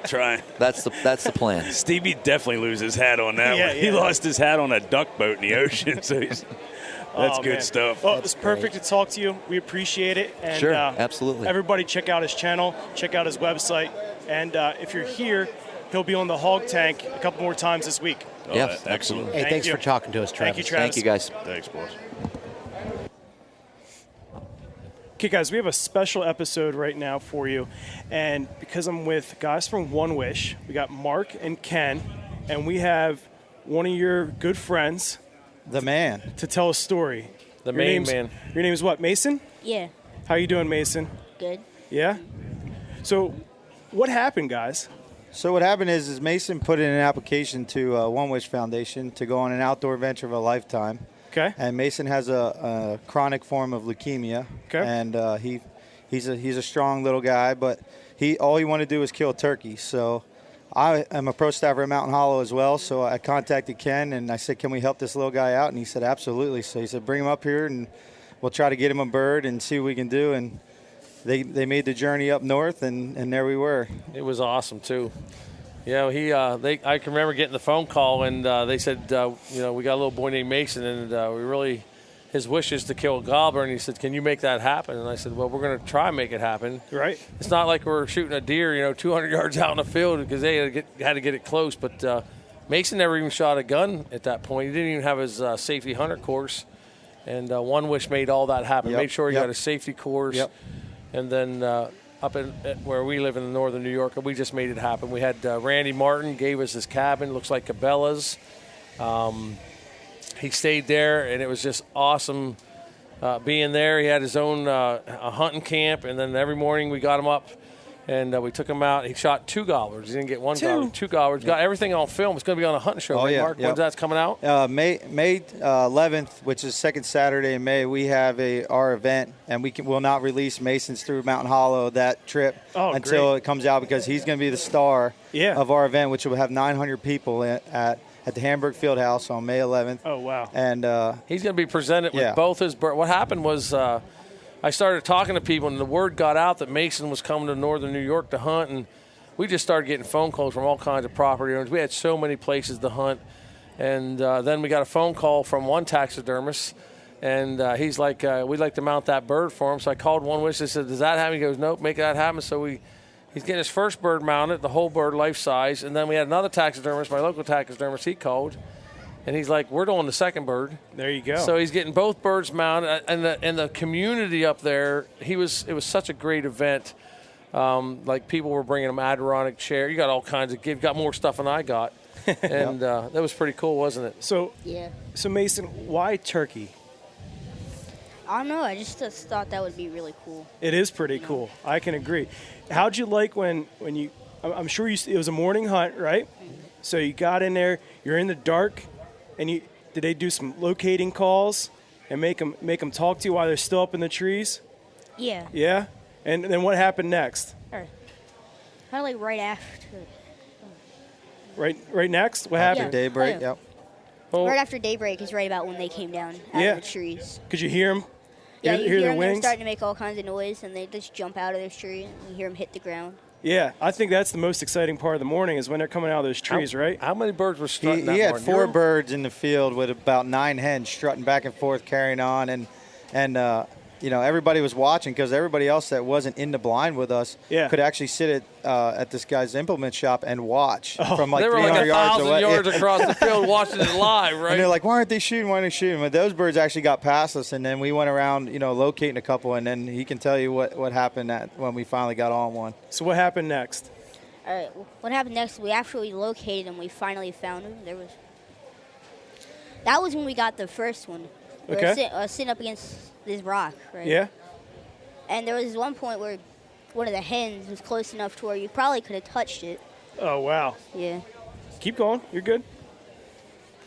Try. That's the plan. Stevie definitely lose his hat on that one. He lost his hat on a duck boat in the ocean, so that's good stuff. Well, it's perfect to talk to you. We appreciate it. And, sure, absolutely. Everybody check out his channel, check out his website, and if you're here, he'll be on the Hog Tank a couple more times this week. Yeah, excellent. Hey, thanks for talking to us, Travis. Thank you, Travis. Thank you, guys. Thanks, boss. Okay, guys, we have a special episode right now for you. And because I'm with guys from One Wish, we got Mark and Ken, and we have one of your good friends. The man. To tell a story. The main man. Your name is what, Mason? Yeah. How you doing, Mason? Good. Yeah? So what happened, guys? So what happened is Mason put in an application to One Wish Foundation to go on an outdoor adventure of a lifetime. Okay. And Mason has a chronic form of leukemia. Okay. And he's a strong little guy, but all he wanted to do was kill a turkey. So I am a pro staffer at Mountain Hollow as well. So I contacted Ken and I said, "Can we help this little guy out?" And he said, "Absolutely." So he said, "Bring him up here and we'll try to get him a bird and see what we can do." And they made the journey up north, and there we were. It was awesome too. I can remember getting the phone call, and they said, we got a little boy named Mason, and his wish is to kill a gobbler, and he said, "Can you make that happen?" And I said, "Well, we're going to try and make it happen." Right. It's not like we're shooting a deer, 200 yards out in the field because they had to get it close. But Mason never even shot a gun at that point. He didn't even have his safety hunter course, and One Wish made all that happen. Made sure he got a safety course. Yep. And then up at where we live in northern New York, we just made it happen. We had Randy Martin gave us his cabin, looks like Cabela's. He stayed there, and it was just awesome being there. He had his own a hunting camp, and then every morning we got him up, and we took him out. He shot 2 gobblers. He didn't get 1 gobbler. 2 gobblers. Got everything on film. It's going to be on a hunting show. Oh, right, yeah. Mark? Yep. When's that's coming out? May 11th, which is second Saturday in May, we have our event, and we'll not release Mason's through Mountain Hollow that trip until it comes out, because he's going to be the star of our event, which will have 900 people at the Hamburg Fieldhouse on May 11th. Oh, wow. And he's going to be presented with both his birds. What happened was I started talking to people, and the word got out that Mason was coming to northern New York to hunt, and we just started getting phone calls from all kinds of property owners. We had so many places to hunt, and then we got a phone call from one taxidermist, and he's like, we'd like to mount that bird for him. So I called One Wish. I said, "Does that happen?" He goes, "Nope, make that happen." So he's getting his first bird mounted, the whole bird life size, and then we had another taxidermist, my local taxidermist, he called. And he's like, "We're doing the second bird." There you go. So he's getting both birds mounted, and the community up there. It was such a great event. Like people were bringing them Adirondack chair. You got all kinds of gift. Got more stuff than I got, and that was pretty cool, wasn't it? So Mason, why turkey? I don't know. I just thought that would be really cool. It is pretty cool. I can agree. How'd you like when you? I'm sure it was a morning hunt, right? Mm-hmm. So you got in there. You're in the dark, and did they do some locating calls and make them talk to you while they're still up in the trees? Yeah. Yeah. And then what happened next? Kind of like right after. Right next. What happened? After daybreak. Yep. Oh. Right after daybreak is right about when they came down out of the trees. Could you hear them? Yeah, you hear their them. wings? They're starting to make all kinds of noise, and they just jump out of this tree, and you hear them hit the ground. Yeah, I think that's the most exciting part of the morning is when they're coming out of those trees, right? How many birds were strutting that He had morning? 4 birds in the field with about 9 hens strutting back and forth, carrying on, and everybody was watching because everybody else that wasn't in the blind with us could actually sit at this guy's implement shop and watch from like 300 yards away. They were like 1,000 yards across the field watching it live, right? And they're like, why aren't they shooting? Why aren't they shooting? But those birds actually got past us, and then we went around, locating a couple, and then he can tell you what happened when we finally got on one. So what happened next? All right, what happened next? We actually located them. We finally found them. That was when we got the first one. We were sitting up against this rock, right? Yeah. And there was one point where one of the hens was close enough to where you probably could have touched it. Oh, wow. Yeah. Keep going. You're good.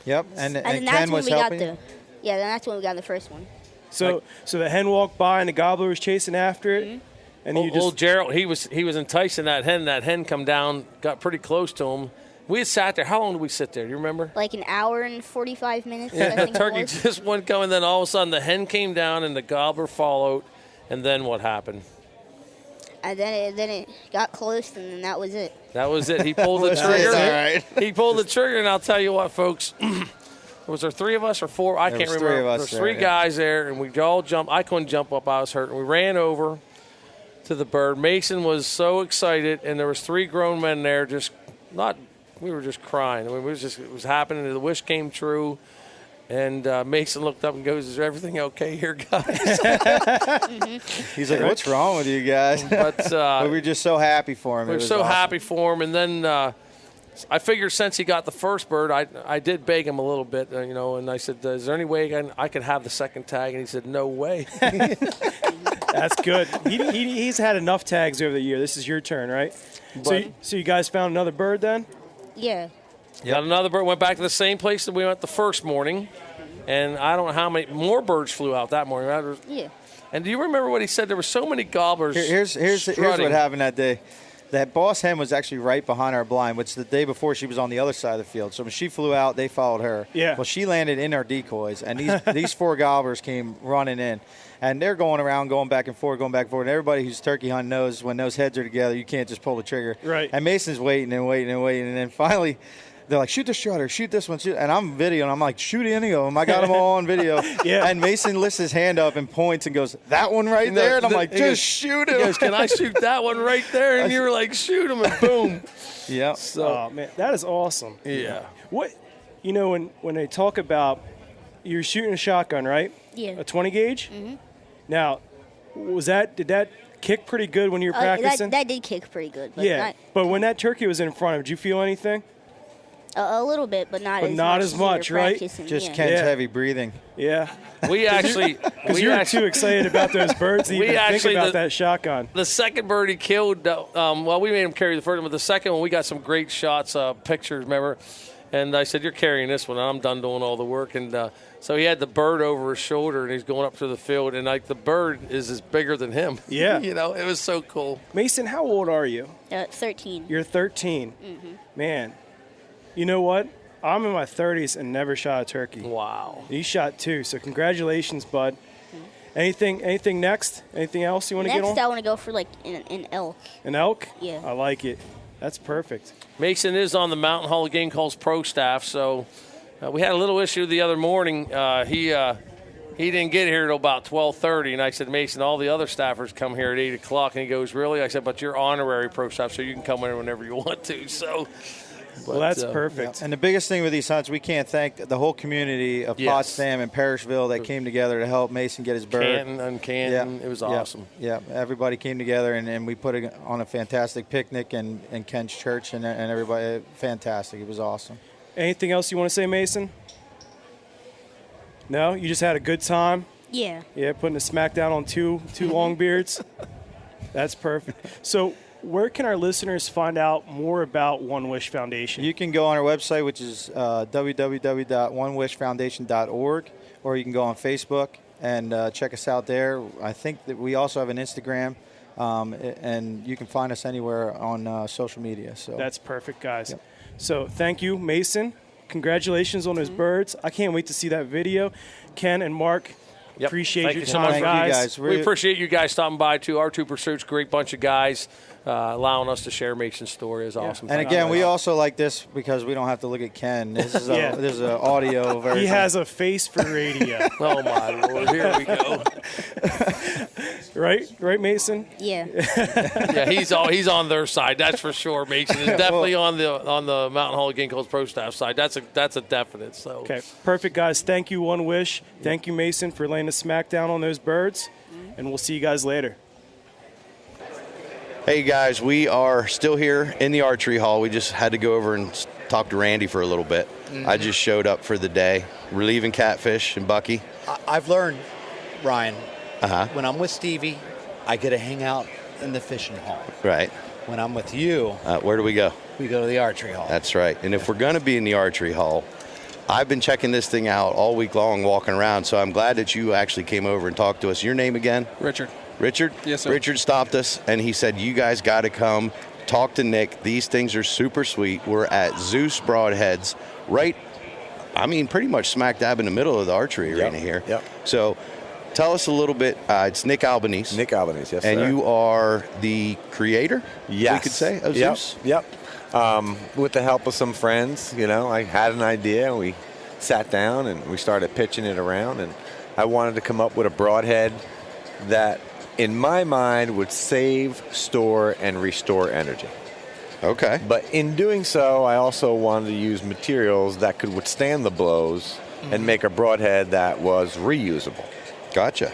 Yep. And then Ken was helping. then that's when we got the first one. So the hen walked by and the gobbler was chasing after it. Mm-hmm. And old Gerald, he was enticing that hen. That hen come down, got pretty close to him. We had sat there. How long did we sit there? Do you remember? Like an hour and 45 minutes. Yeah, I think the turkey it was. just wouldn't come, and then all of a sudden the hen came down and the gobbler followed. And then what happened? And then it got close, and then that was it. That was it. He pulled the trigger. All right. He pulled the trigger, and I'll tell you what, folks. Was there 3 of us or 4? I can't remember. 3 of us. There's 3 guys there, and we all jumped. I couldn't jump up. I was hurt. And we ran over to the bird. Mason was so excited, and there was 3 grown men there we were just crying. I mean, it was happening. The wish came true. And Mason looked up and goes, "Is everything okay here, guys?" He's like, "What's wrong with you guys?" But we were just so happy for him. We were so happy for him. And then I figured since he got the first bird, I did beg him a little bit, and I said, "Is there any way I could have the second tag?" And he said, "No way." That's good. He's had enough tags over the year. This is your turn, right? So you guys found another bird then? Yeah. Got another bird. Went back to the same place that we went the first morning, and I don't know how many more birds flew out that morning. Yeah. And do you remember what he said? There were so many gobblers. Here's what happened that day. That boss hen was actually right behind our blind, which the day before she was on the other side of the field. So when she flew out, they followed her. Yeah. Well, she landed in our decoys, and these 4 gobblers came running in. And they're going around, going back and forth. And everybody who's turkey hunting knows when those heads are together, you can't just pull the trigger. Right. And Mason's waiting. And then finally, they're like, shoot this strutter, shoot this one. And I'm videoing. I'm like, shoot any of them. I got them all on video. Yeah. And Mason lifts his hand up and points and goes, that one right there? And I'm like, just shoot him. He goes, can I shoot that one right there? And you were like, shoot him, and boom. Yeah. So, oh, man, that is awesome. Yeah. What, when they talk about you're shooting a shotgun, right? Yeah. A 20 gauge? Mm-hmm. Now, did that kick pretty good when you were practicing? That did kick pretty good. But yeah. But when that turkey was in front of you, did you feel anything? A little bit, but not as much, right? Just Ken's heavy breathing. Yeah. We actually, because you were too excited about those birds to even think about that shotgun. The second bird he killed, we made him carry the first one, but the second one we got some great shots, pictures, remember? And I said, you're carrying this one, and I'm done doing all the work. And so he had the bird over his shoulder, and he's going up to the field, and the bird is bigger than him. Yeah. It was so cool. Mason, how old are you? 13. You're 13. Mm-hmm. Man, you know what? I'm in my 30s and never shot a turkey. Wow. You shot 2, so congratulations, bud. Mm-hmm. Anything next? Anything else you want to get on? Next, I want to go for an elk. An elk? Yeah. I like it. That's perfect. Mason is on the Mountain Hall of Game Calls pro staff, so we had a little issue the other morning. He didn't get here until about 12:30, and I said, Mason, all the other staffers come here at 8 o'clock. And he goes, really? I said, but you're honorary pro staff, so you can come in whenever you want to. So, well, that's perfect. Yeah. And the biggest thing with these hunts, we can't thank the whole community of Potsdam and Parrishville that came together to help Mason get his bird. Canton, it was awesome. Yeah, everybody came together, and we put it on a fantastic picnic in Ken's church, and everybody, fantastic. It was awesome. Anything else you want to say, Mason? No? You just had a good time? Yeah. Yeah, putting a smackdown on two long beards. That's perfect. So where can our listeners find out more about One Wish Foundation? You can go on our website, which is www.onewishfoundation.org, or you can go on Facebook and check us out there. I think that we also have an Instagram, and you can find us anywhere on social media. So that's perfect, guys. Yep. So thank you, Mason. Congratulations on those birds. I can't wait to see that video. Ken and Mark, appreciate your time, guys. We appreciate you guys stopping by, too. Our Two Pursuits, great bunch of guys. Allowing us to share Mason's story is awesome. And again, we also like this because we don't have to look at Ken. This is an audio version. He has a face for radio. Oh my Lord! Here we go. Right, Mason. Yeah. Yeah, he's on their side. That's for sure. Mason is definitely on the Mountain Hall of Ginkgo's pro staff side. That's a definite. So okay, perfect, guys. Thank you, One Wish. Thank you, Mason, for laying the smack down on those birds, and we'll see you guys later. Hey guys, we are still here in the archery hall. We just had to go over and talk to Randy for a little bit. I just showed up for the day, relieving Catfish and Bucky. I've learned, Ryan, when I'm with Stevie, I get to hang out in the fishing hall. Right. When I'm with you, where do we go? We go to the archery hall. That's right. And if we're going to be in the archery hall, I've been checking this thing out all week long, walking around, so I'm glad that you actually came over and talked to us. Your name again? Richard? Yes, sir. Richard stopped us, and he said, you guys got to come talk to Nick. These things are super sweet. We're at Zeus Broadheads, pretty much smack dab in the middle of the archery arena here. Yep. So tell us a little bit. It's Nick Albanese. Nick Albanese, yes, and sir. You are the creator, yes, we could say, of Zeus? Yep. With the help of some friends, I had an idea, and we sat down, and we started pitching it around, and I wanted to come up with a broadhead that, in my mind, would save, store, and restore energy. Okay. But in doing so, I also wanted to use materials that could withstand the blows and make a broadhead that was reusable. Gotcha.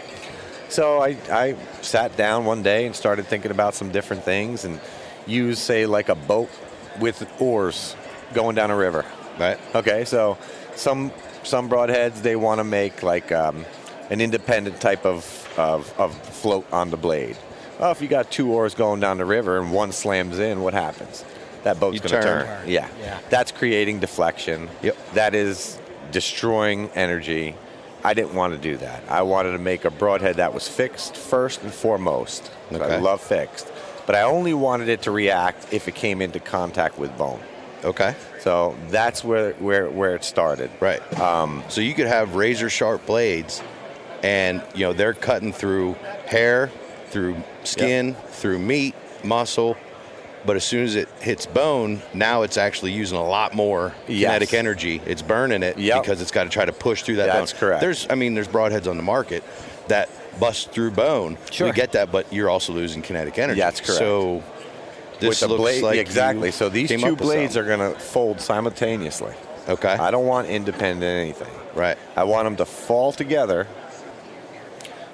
So I sat down one day and started thinking about some different things and used, say, like a boat with oars going down a river. Right. Okay, so some broadheads, they want to make like an independent type of float on the blade. Well, if you got two oars going down the river and one slams in, what happens? That boat's going to turn. Yeah. That's creating deflection. Yep. That is destroying energy. I didn't want to do that. I wanted to make a broadhead that was fixed first and foremost. Okay. I love fixed. But I only wanted it to react if it came into contact with bone. Okay. So that's where it started. Right. So you could have razor sharp blades, and they're cutting through hair, through skin, through meat, muscle, but as soon as it hits bone, now it's actually using a lot more kinetic energy. It's burning it because it's got to try to push through that bone. That's correct. There's broadheads on the market that bust through bone. Sure. We get that, but you're also losing kinetic energy. That's correct. So this with the looks blade, like exactly. So these two blades are going to fold simultaneously. Okay. I don't want independent anything. Right. I want them to fall together.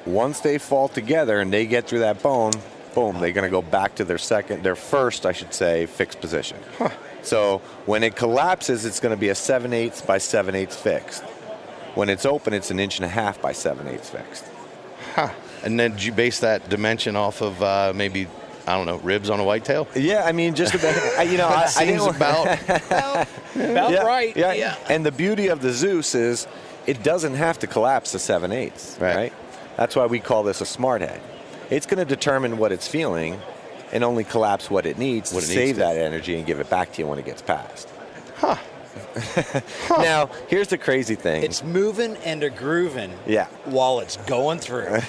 Once they fall together and they get through that bone, boom, they're going to go back to their first, fixed position. Huh. So when it collapses, it's going to be a 7/8 by 7/8 fixed. When it's open, it's 1.5 inches by 7/8 fixed. Huh. And then did you base that dimension off of maybe, I don't know, ribs on a whitetail? Yeah, just about. I seems about right. Yeah. And the beauty of the Zeus is it doesn't have to collapse to 7/8. Right. That's why we call this a smart head. It's going to determine what it's feeling and only collapse what it needs to save that energy and give it back to you when it gets passed. Huh. Now, here's the crazy thing. It's moving and a grooving while it's going through.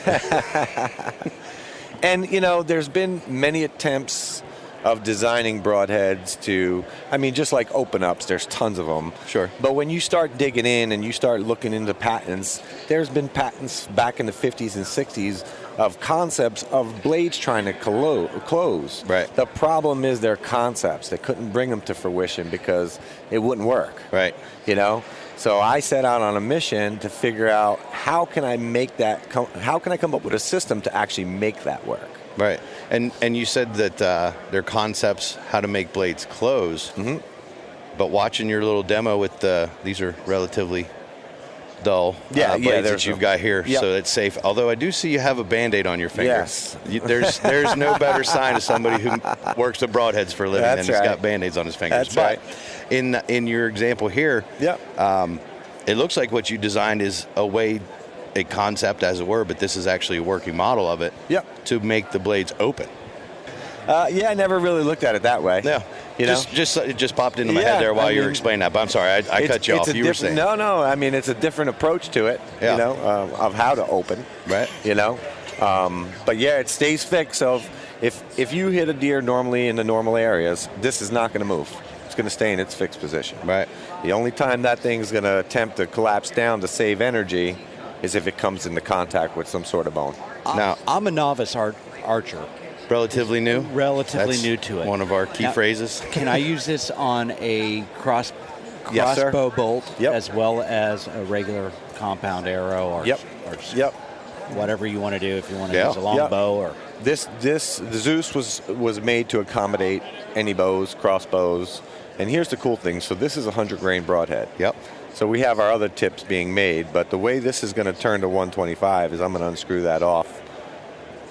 And, there's been many attempts of designing broadheads to, just like open ups, there's tons of them. Sure. But when you start digging in and you start looking into patents, there's been patents back in the 50s and 60s of concepts of blades trying to close. Right. The problem is their concepts. They couldn't bring them to fruition because it wouldn't work. Right. So I set out on a mission to figure out how can I come up with a system to actually make that work. Right. And you said that their concepts how to make blades close. Mm-hmm. But watching your little demo with these are relatively dull blades that you've got here, Yep. so it's safe. Although I do see you have a Band-Aid on your finger. Yes. There's no better sign of somebody who works with broadheads for a living That's than right. he's got Band-Aids on his fingers. That's but right. in your example here, it looks like what you designed is a concept, as it were, but this is actually a working model of it to make the blades open. I never really looked at it that way. Yeah. You know? It just popped into my head there while you were explaining that. But I'm sorry, I cut you off. You were saying. No. I mean, it's a different approach to it, you know, of how to open. Right. You know. But yeah, it stays fixed. So if you hit a deer normally in the normal areas, this is not going to move. It's going to stay in its fixed position. Right. The only time that thing's going to attempt to collapse down to save energy is if it comes into contact with some sort of bone. Now, I'm a novice archer. Relatively new? Relatively That's new to it. one of our key phrases. Can I use this on a Yes, sir. crossbow bolt as well as a regular compound arrow or whatever you want to do if you want to use a long bow or the Zeus was made to accommodate any bows, crossbows. And here's the cool thing. So this is a 100-grain broadhead. Yep. So we have our other tips being made, but the way this is going to turn to 125 is I'm going to unscrew that off.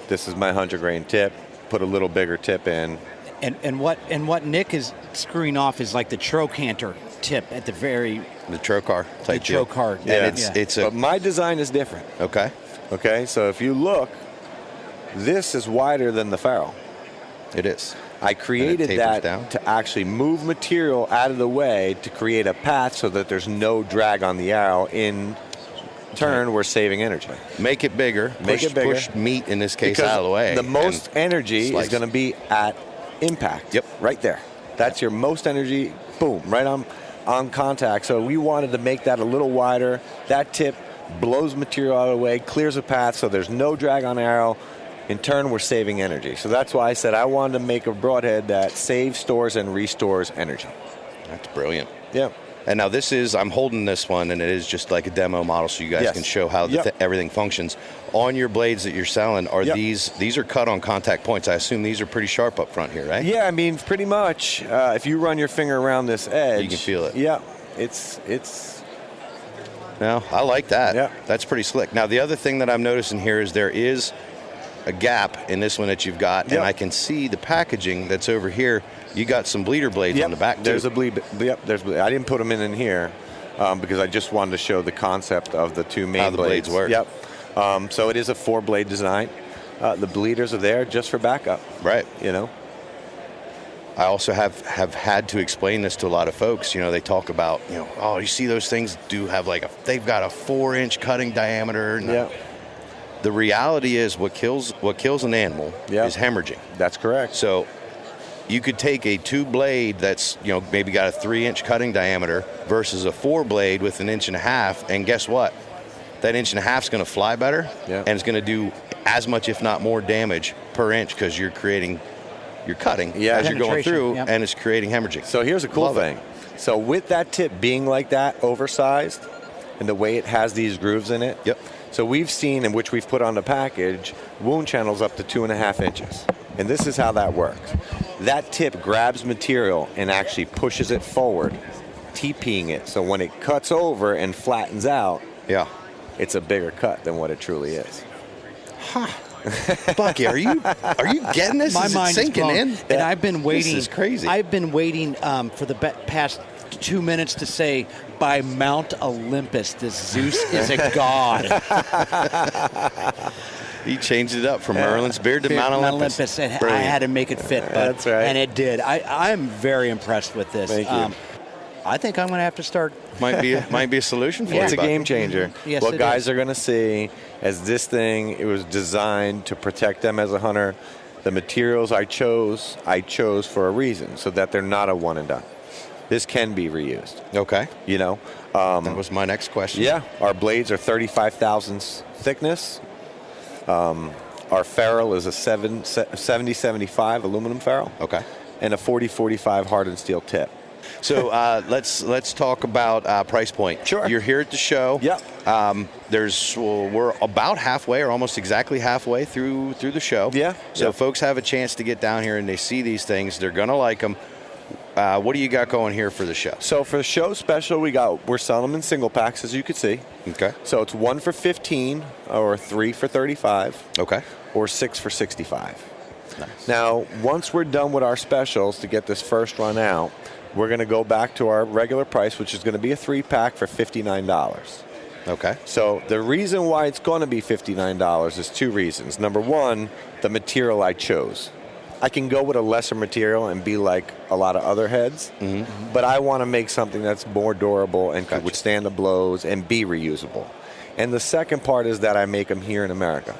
This is my 100-grain tip. Put a little bigger tip in. And what Nick is screwing off is like the trochanter tip at the trocar type the trocar. And but my design is different. Okay. So if you look, this is wider than the ferrule. It is. I created that to actually move material out of the way to create a path so that there's no drag on the arrow. In turn, we're saving energy. Make it bigger. Push meat, in this case, out of the way. The most energy is going to be at impact. Yep. Right there. That's your most energy. Boom. Right on contact. So we wanted to make that a little wider. That tip blows material out of the way, clears a path so there's no drag on the arrow. In turn, we're saving energy. So that's why I said I wanted to make a broadhead that saves, stores, and restores energy. That's brilliant. Yeah. And now I'm holding this one, and it is just like a demo model so you guys can show how everything functions. On your blades that you're selling, are these are cut on contact points. I assume these are pretty sharp up front here, right? Yeah, I mean, pretty much. If you run your finger around this edge, you can feel it. Yeah, it's. No, I like that. Yeah. That's pretty slick. Now, the other thing that I'm noticing here is there is a gap in this one that you've got, and I can see the packaging that's over here. You got some bleeder blades on the back, too. There's a bleed. Yep, there's. I didn't put them in here because I just wanted to show the concept of the two main how the blades work. Yep. So it is a 4-blade design. The bleeders are there just for backup. Right. You know. I also have had to explain this to a lot of folks. You know, they talk about, oh, you see those things do have they've got a 4-inch cutting diameter. Yeah. The reality is what kills an animal is hemorrhaging. That's correct. So you could take a 2-blade that's, maybe got a 3-inch cutting diameter versus a 4-blade with 1.5 inches, and guess what? That 1.5 inches is going to fly better, and it's going to do as much, if not more, damage per inch because you're cutting as you're going through, and it's creating hemorrhaging. So here's a cool thing. So with that tip being like that, oversized, and the way it has these grooves in it, so we've seen, in which we've put on the package, wound channels up to 2.5 inches. And this is how that works. That tip grabs material and actually pushes it forward, TPing it. So when it cuts over and flattens out, it's a bigger cut than what it truly is. Bucky, are you getting this? My is mind it sinking is blown. in? And I've been waiting. This is crazy. I've been waiting for the past 2 minutes to say, by Mount Olympus, this Zeus is a god. He changed it up from Merlin's beard to Mount Olympus. I had to make it fit, That's right. And it did. I'm very impressed with this. Thank you. I think I'm going to have to start. Might be a solution for you. It's a game changer. Yes, what guys is. are going to see as this thing, it was designed to protect them as a hunter. The materials I chose for a reason, so that they're not a one and done. This can be reused. Okay. That was my next question. Yeah. Our blades are 35 thousandths thickness. Our ferrule is a 70-75 aluminum ferrule. Okay. And a 40-45 hardened steel tip. So let's talk about price point. Sure. You're here at the show. Yep. We're about halfway, or almost exactly halfway through the show. Yeah. So folks have a chance to get down here and they see these things. They're gonna like them. What do you got going here for the show? So for the show special, we're selling them in single packs, as you can see. Okay. So it's 1 for $15, or 3 for $35. Okay. Or 6 for $65. Nice. Now, once we're done with our specials to get this first run out, we're going to go back to our regular price, which is going to be a 3-pack for $59. Okay. So the reason why it's going to be $59 is 2 reasons. Number one, the material I chose. I can go with a lesser material and be like a lot of other heads, but I want to make something that's more durable and could withstand the blows and be reusable. And the second part is that I make them here in America.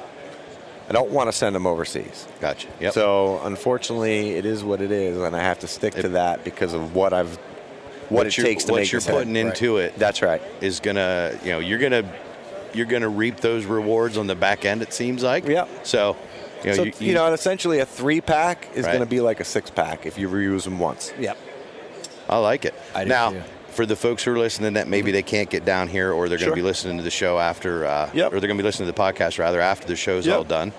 I don't want to send them overseas. Gotcha. Yep. So unfortunately, it is what it is, and I have to stick to that because of what it takes to make what you're putting into it. That's right. Is gonna, you're gonna reap those rewards on the back end. It seems like. Yeah. So. Essentially a 3-pack is going to be like a 6-pack if you reuse them once. Yep. I like it. I do now, too. For the folks who are listening that maybe they can't get down here, or they're going to be listening to the show after, or they're going to be listening to the podcast rather after the show's all done,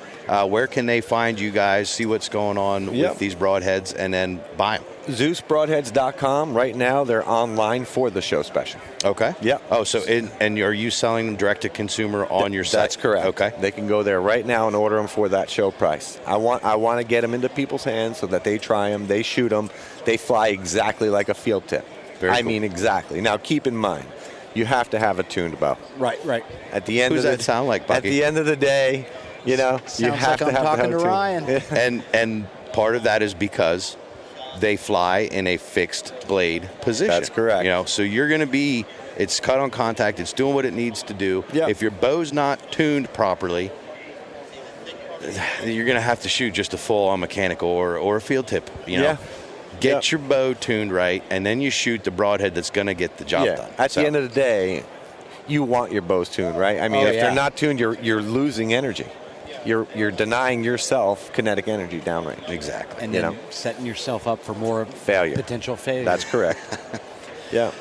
where can they find you guys, see what's going on with these broadheads, and then buy them? ZeusBroadheads.com. Right now, they're online for the show special. Okay. Yeah. Oh, so and are you selling them direct to consumer on your site? That's correct. Okay. They can go there right now and order them for that show price. I want to get them into people's hands so that they try them, they shoot them, they fly exactly like a field tip. I mean exactly. Now, keep in mind, you have to have a tuned bow. Right. At the end Who's that sound like, Bucky? At the end of the day, you have like to I'm have talking to a Ryan. and part of that is because they fly in a fixed blade position. That's correct. So you're going to be, it's cut on contact, it's doing what it needs to do. Yep. If your bow's not tuned properly, you're going to have to shoot just a full-on mechanical or a field tip. Get your bow tuned right, and then you shoot the broadhead that's going to get the job done. At the end of the day, you want your bows tuned, right? I mean, if they're not tuned, you're losing energy. You're denying yourself kinetic energy downrange. Exactly. And then setting yourself up for more failure. Potential failure. That's correct. Yeah.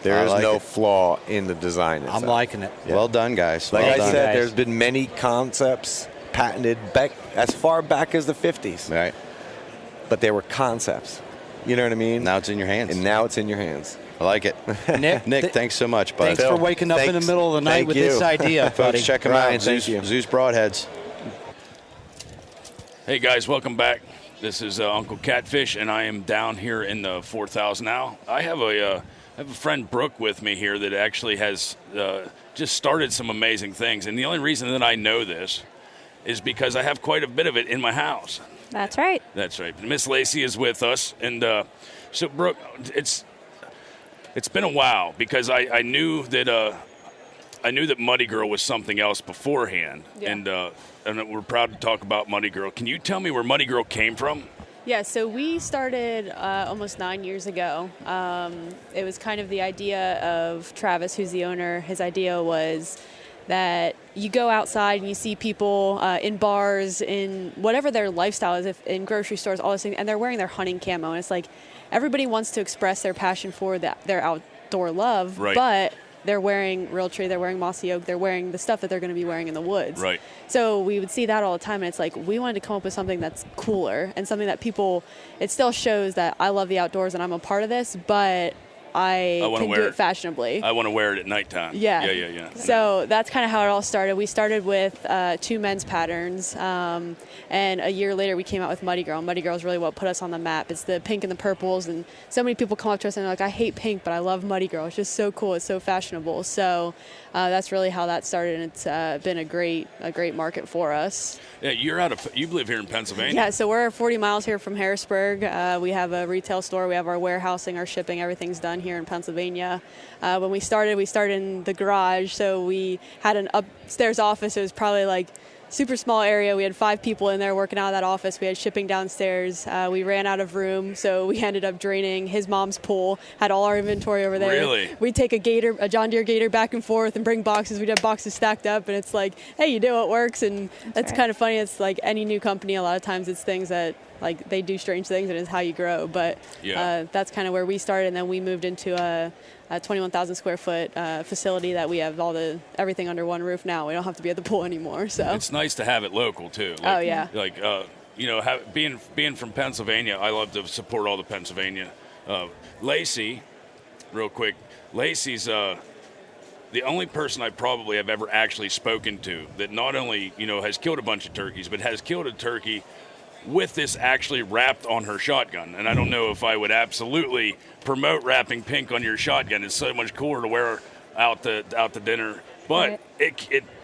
There is no flaw in the design itself. I'm liking it. Yeah. Well done, guys. Like well I done. said, there's been many concepts patented back as far back as the 50s. Right. But they were concepts. You know what I mean? Now it's in your hands. And now it's in your hands. I like it. Nick, thanks so much, bud. Thanks for waking up in the middle of the night with this idea, buddy. Folks, check them out. Zeus Broadheads. Hey, guys, welcome back. This is Uncle Catfish, and I am down here in the 4,000 now. I have a friend, Brooke, with me here that actually has just started some amazing things. And the only reason that I know this is because I have quite a bit of it in my house. That's right. That's right. Miss Lacy is with us. And so, Brooke, it's been a while because I knew that Muddy Girl was something else beforehand. Yeah. And we're proud to talk about Muddy Girl. Can you tell me where Muddy Girl came from? Yeah, so we started almost 9 years ago. It was kind of the idea of Travis, who's the owner. His idea was that you go outside and you see people in bars, in whatever their lifestyle is, in grocery stores, all those things, and they're wearing their hunting camo. And it's like everybody wants to express their passion for their outdoor love, right. But they're wearing Realtree, they're wearing Mossy Oak, they're wearing the stuff that they're going to be wearing in the woods. Right. So we would see that all the time, and it's like we wanted to come up with something that's cooler and something that it still shows that I love the outdoors and I'm a part of this, but I can do it fashionably. I want to wear it at nighttime. Yeah. So that's kind of how it all started. We started with 2 men's patterns, and a year later we came out with Muddy Girl. Muddy Girl is really what put us on the map. It's the pink and the purples, and so many people come up to us and they're like, I hate pink, but I love Muddy Girl. It's just so cool. It's so fashionable. So that's really how that started, and it's been a great market for us. Yeah, you live here in Pennsylvania. Yeah, so we're 40 miles here from Harrisburg. We have a retail store. We have our warehousing, our shipping, everything's done here in Pennsylvania. When we started in the garage, so we had an upstairs office. It was probably like super small area. We had 5 people in there working out of that office. We had shipping downstairs. We ran out of room, so we ended up draining his mom's pool, had all our inventory over there. Really? We'd take a John Deere Gator back and forth and bring boxes. We'd have boxes stacked up, and it's like, hey, you do what works, and that's kind of funny. It's like any new company, a lot of times it's things that, like, they do strange things, and it's how you grow. But that's kind of where we started, and then we moved into a 21,000 square foot facility that we have everything under one roof now. We don't have to be at the pool anymore. So it's nice to have it local too. Oh yeah. Like being from Pennsylvania, I love to support all the Pennsylvania Lacy, real quick. Lacy's the only person I probably have ever actually spoken to that not only, has killed a bunch of turkeys, but has killed a turkey with this actually wrapped on her shotgun. And I don't know if I would absolutely promote wrapping pink on your shotgun. It's so much cooler to wear out to dinner. But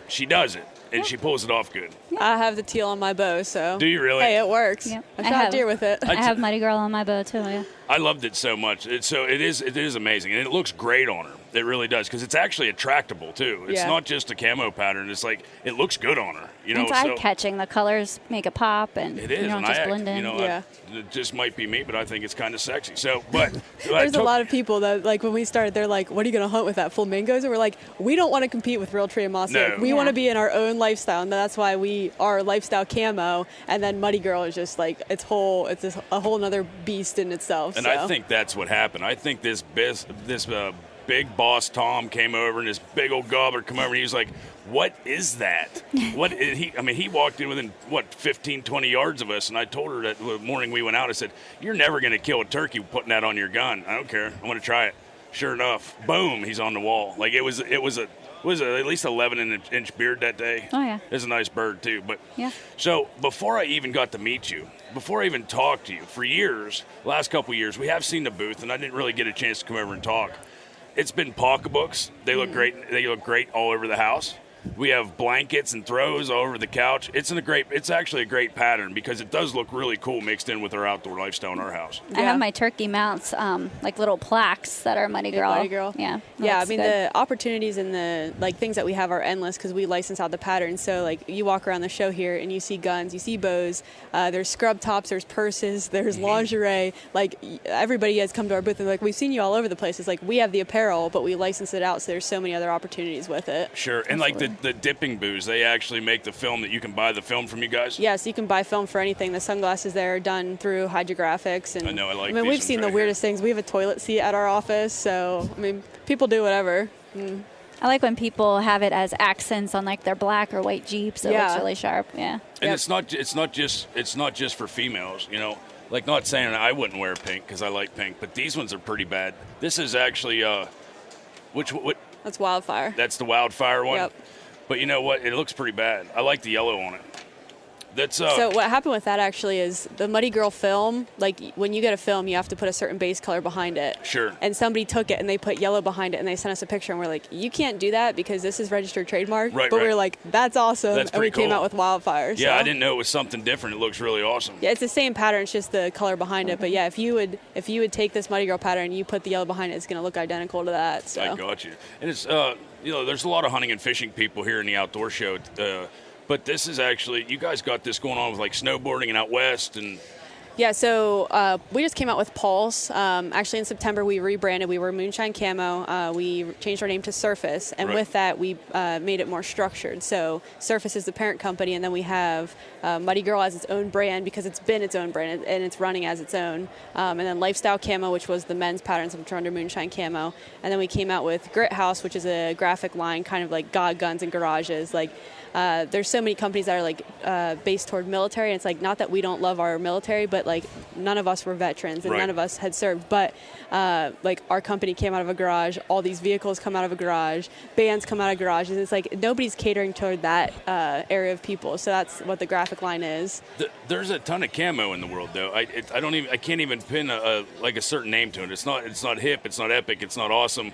she does it, and she pulls it off good. I have the teal on my bow, so. Do you really? Hey, it works. Yep. I shot deer with it. I have Muddy Girl on my bow too. Yeah. I loved it so much. It is amazing, and it looks great on her. It really does, because it's actually attractable too. It's not just a camo pattern. It's like it looks good on her. It's eye-catching. The colors make a pop, and it is, you don't just blend in. It just might be me, but I think it's kind of sexy. So, but there's a lot of people that, like, when we started, they're like, "What are you going to hunt with that flamingos?" And we're like, "We don't want to compete with Realtree and Mossy. No. We want to be in our own lifestyle, and that's why we are lifestyle camo." And then Muddy Girl is just like it's a whole another beast in itself. And I think that's what happened. I think this big boss Tom came over, and this big old gobbler come over, and he was like, "What is that?" What is he? I mean, he walked in within 15, 20 yards of us, and I told her that the morning we went out, I said, "You're never going to kill a turkey putting that on your gun. I don't care. I want to try it." Sure enough, boom, he's on the wall. Like it was at least 11-inch beard that day. Oh yeah, it was a nice bird too. But yeah. So before I even got to meet you, before I even talked to you, for years, last couple years, we have seen the booth, and I didn't really get a chance to come over and talk. It's been pocketbooks. They look great. They look great all over the house. We have blankets and throws all over the couch. It's actually a great pattern because it does look really cool mixed in with our outdoor lifestyle in our house. I have my turkey mounts, like little plaques that are Muddy Girl. Muddy Girl. Yeah. Yeah, I mean, the opportunities and the things that we have are endless because we license out the patterns. So like you walk around the show here and you see guns, you see bows, there's scrub tops, there's purses, there's lingerie. Like everybody has come to our booth and like, we've seen you all over the place. It's like we have the apparel, but we license it out. So there's so many other opportunities with it. Sure. And like the dipping booths, they actually make the film that you can buy the film from you guys? Yes, you can buy film for anything. The sunglasses there are done through Hydrographics. And I know, I mean, we've seen the weirdest things. We have a toilet seat at our office, so I mean, people do whatever. I like when people have it as accents on like their black or white Jeeps. It looks really sharp. Yeah. And it's not just for females, Like, not saying I wouldn't wear pink because I like pink, but these ones are pretty bad. This is actually what? That's Wildfire. That's the Wildfire one. Yep. But you know what? It looks pretty bad. I like the yellow on it. That's So what happened with that actually is the Muddy Girl film, like when you get a film, you have to put a certain base color behind it. Sure. And somebody took it and they put yellow behind it and they sent us a picture and we're like, you can't do that because this is registered trademark. Right, but we were like, that's awesome. That's and we pretty came cool. out with Wildfire. Yeah, I didn't know it was something different. It looks really awesome. Yeah, it's the same pattern, it's just the color behind it. But yeah, if you would take this Muddy Girl pattern and you put the yellow behind it, it's going to look identical to that. So. I got you. And it's there's a lot of hunting and fishing people here in the outdoor show. But this is actually, you guys got this going on with like snowboarding and out west and. Yeah, so we just came out with Pulse. Actually, in September, we rebranded. We were Moonshine Camo. We changed our name to Surface. And with that, we made it more structured. So Surface is the parent company, and then we have Muddy Girl as its own brand because it's been its own brand, and it's running as its own. And then Lifestyle Camo, which was the men's patterns, which are under Moonshine Camo. And then we came out with Grit House, which is a graphic line, kind of like God Guns and Garages. Like, there's so many companies that are like based toward military, and it's like not that we don't love our military, but like none of us were veterans and none of us had served, but like our company came out of a garage, all these vehicles come out of a garage, bands come out of garages. It's like nobody's catering toward that area of people, so that's what the graphic line is. There's a ton of camo in the world, though. I can't even pin a certain name to it. It's not hip, it's not epic, it's not awesome.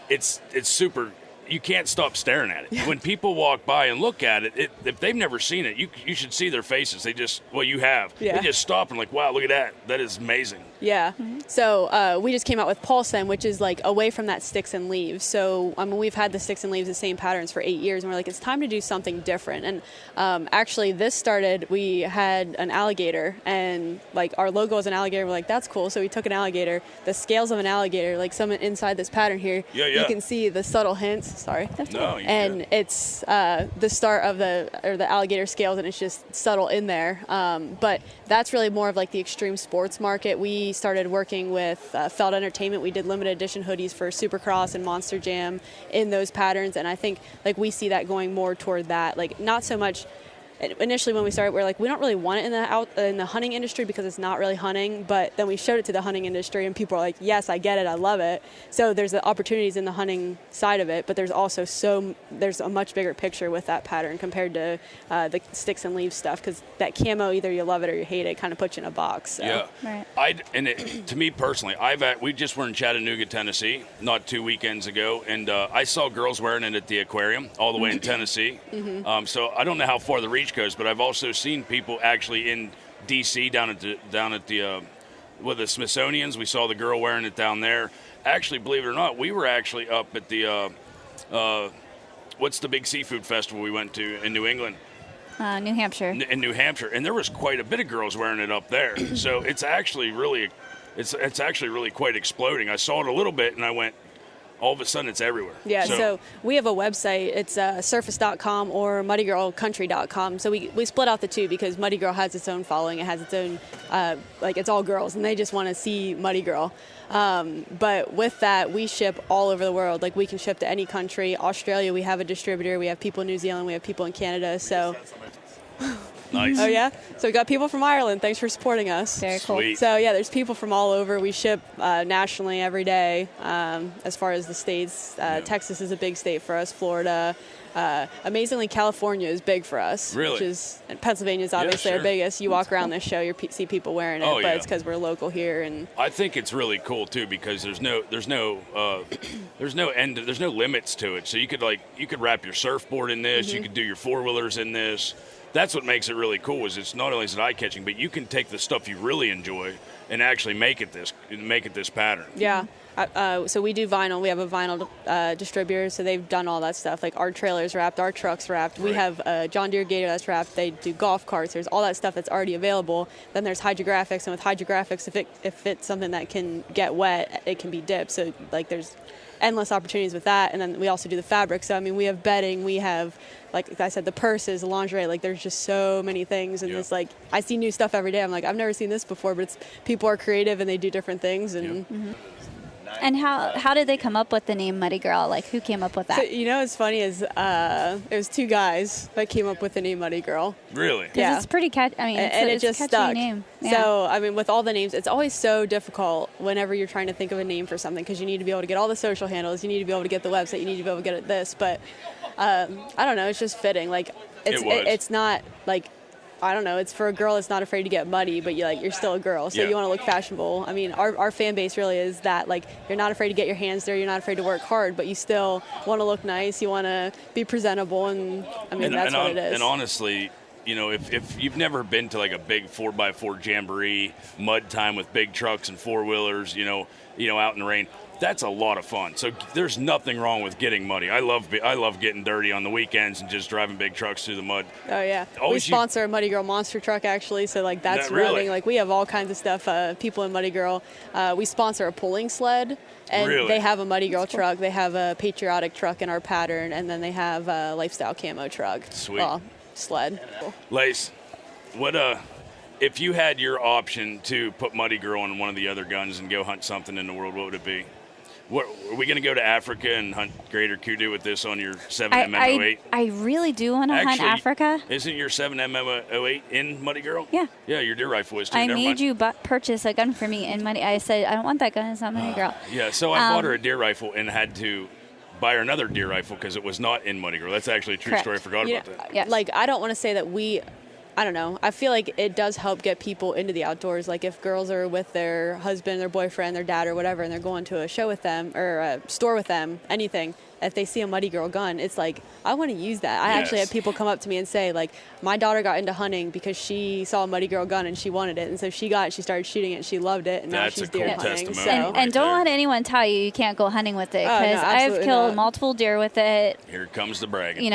It's super. You can't stop staring at it. When people walk by and look at it, if they've never seen it, you should see their faces. You have. Yeah. They just stop and like, wow, look at that. That is amazing. Yeah. So we just came out with Pulse then, which is like away from that sticks and leaves. So I mean, we've had the sticks and leaves, the same patterns for 8 years, and we're like, it's time to do something different. And actually, this started. We had an alligator, and like our logo is an alligator. We're like, that's cool. So we took an alligator, the scales of an alligator, like some inside this pattern here. Yeah. You can see the subtle hints. Sorry. No, and it's the start of the alligator scales, and it's just subtle in there. But that's really more of like the extreme sports market. We started working with Feld Entertainment. We did limited edition hoodies for Supercross and Monster Jam in those patterns, and I think like we see that going more toward that. Like not so much. initially when we started, we're like, we don't really want it in the hunting industry because it's not really hunting. But then we showed it to the hunting industry, and people are like, yes, I get it, I love it. So there's the opportunities in the hunting side of it, but there's also there's a much bigger picture with that pattern compared to the sticks and leaves stuff, because that camo, either you love it or you hate it, kind of puts you in a box. So. Yeah. Right. To me personally, we just were in Chattanooga, Tennessee, not 2 weekends ago, and I saw girls wearing it at the aquarium all the way in Tennessee. Mm-hmm. So I don't know how far the reach goes, but I've also seen people actually in D.C. down at the Smithsonian's. We saw the girl wearing it down there. Actually, believe it or not, we were actually up at the what's the big seafood festival we went to in New England? New Hampshire. In New Hampshire, and there was quite a bit of girls wearing it up there. So it's actually really quite exploding. I saw it a little bit, and I went, all of a sudden it's everywhere. Yeah, so we have a website. It's surface.com or muddygirlcountry.com. So we split out the two because Muddy Girl has its own following. It has its own, it's all girls, and they just want to see Muddy Girl. But with that, we ship all over the world. Like, we can ship to any country. Australia, we have a distributor. We have people in New Zealand. We have people in Canada. So... Nice. Oh, yeah? So we got people from Ireland. Thanks for supporting us. Very cool. Sweet. So, yeah, there's people from all over. We ship nationally every day as far as the states. Texas is a big state for us. Florida. Amazingly, California is big for us. Really? And Pennsylvania is obviously our biggest. You walk around this show, you see people wearing it, but it's because we're local here. And I think it's really cool too because there's no limits to it. So you could wrap your surfboard in this. Mm-hmm. You could do your 4-wheelers in this. That's what makes it really cool. Is it's not only is it eye-catching, but you can take the stuff you really enjoy and actually make it this pattern. Yeah. So we do vinyl. We have a vinyl distributor, so they've done all that stuff. Like, our trailer's wrapped, our truck's wrapped. We have a John Deere Gator that's wrapped. They do golf carts. There's all that stuff that's already available. Then there's hydrographics, and with hydrographics, if it's something that can get wet, it can be dipped. So, there's endless opportunities with that. And then we also do the fabric. So, we have bedding. We have, like I said, the purses, the lingerie. There's just so many things. And it's I see new stuff every day. I'm like, I've never seen this before, but people are creative and they do different things. And And how did they come up with the name Muddy Girl? Who came up with that? So, what's funny is it was 2 guys that came up with the name Muddy Girl. Really? Yeah. It's pretty catchy. It's just a catchy stuck. name. Yeah. So, with all the names, it's always so difficult whenever you're trying to think of a name for something, because you need to be able to get all the social handles, you need to be able to get the website, you need to be able to get this. But I don't know, it's just fitting. It's not I don't know. It's for a girl that's not afraid to get muddy, but you're still a girl, so you want to look fashionable. Our fan base really is that you're not afraid to get your hands there, you're not afraid to work hard, but you still want to look nice. You want to be presentable, and that's what it is. And honestly, if you've never been to a big 4x4 jamboree, mud time with big trucks and 4-wheelers, out in the rain. That's a lot of fun. So there's nothing wrong with getting muddy. I love getting dirty on the weekends and just driving big trucks through the mud. Oh yeah, we sponsor a Muddy Girl monster truck actually. So that's really? running. We have all kinds of stuff. People in Muddy Girl. We sponsor a pulling sled, and they have a Muddy Girl truck. They have a patriotic truck in our pattern, and then they have a lifestyle camo truck. Sweet. Well, sled. Lace, what if you had your option to put Muddy Girl on one of the other guns and go hunt something in the world, what would it be? Are we going to go to Africa and hunt greater kudu with this on your 7mm08? I really do want to hunt Africa. Isn't your 7mm08 in Muddy Girl? Yeah. Yeah, your deer rifle is too. I made you purchase a gun for me in Muddy. I said, I don't want that gun. It's not Muddy Girl. Yeah, so I bought her a deer rifle and had to buy her another deer rifle because it was not in Muddy Girl. That's actually a true story. I forgot about that. Yeah. I don't want to say that I don't know. I feel like it does help get people into the outdoors. If girls are with their husband, their boyfriend, their dad, or whatever, and they're going to a show with them or a store with them, anything, if they see a Muddy Girl gun, it's I want to use that. I actually had people come up to me and say, my daughter got into hunting because she saw a Muddy Girl gun and she wanted it. And so she started shooting it and she loved it. And now she's deer hunting. And don't let anyone tell you can't go hunting with it, because I've killed multiple deer with it. Here comes the bragging.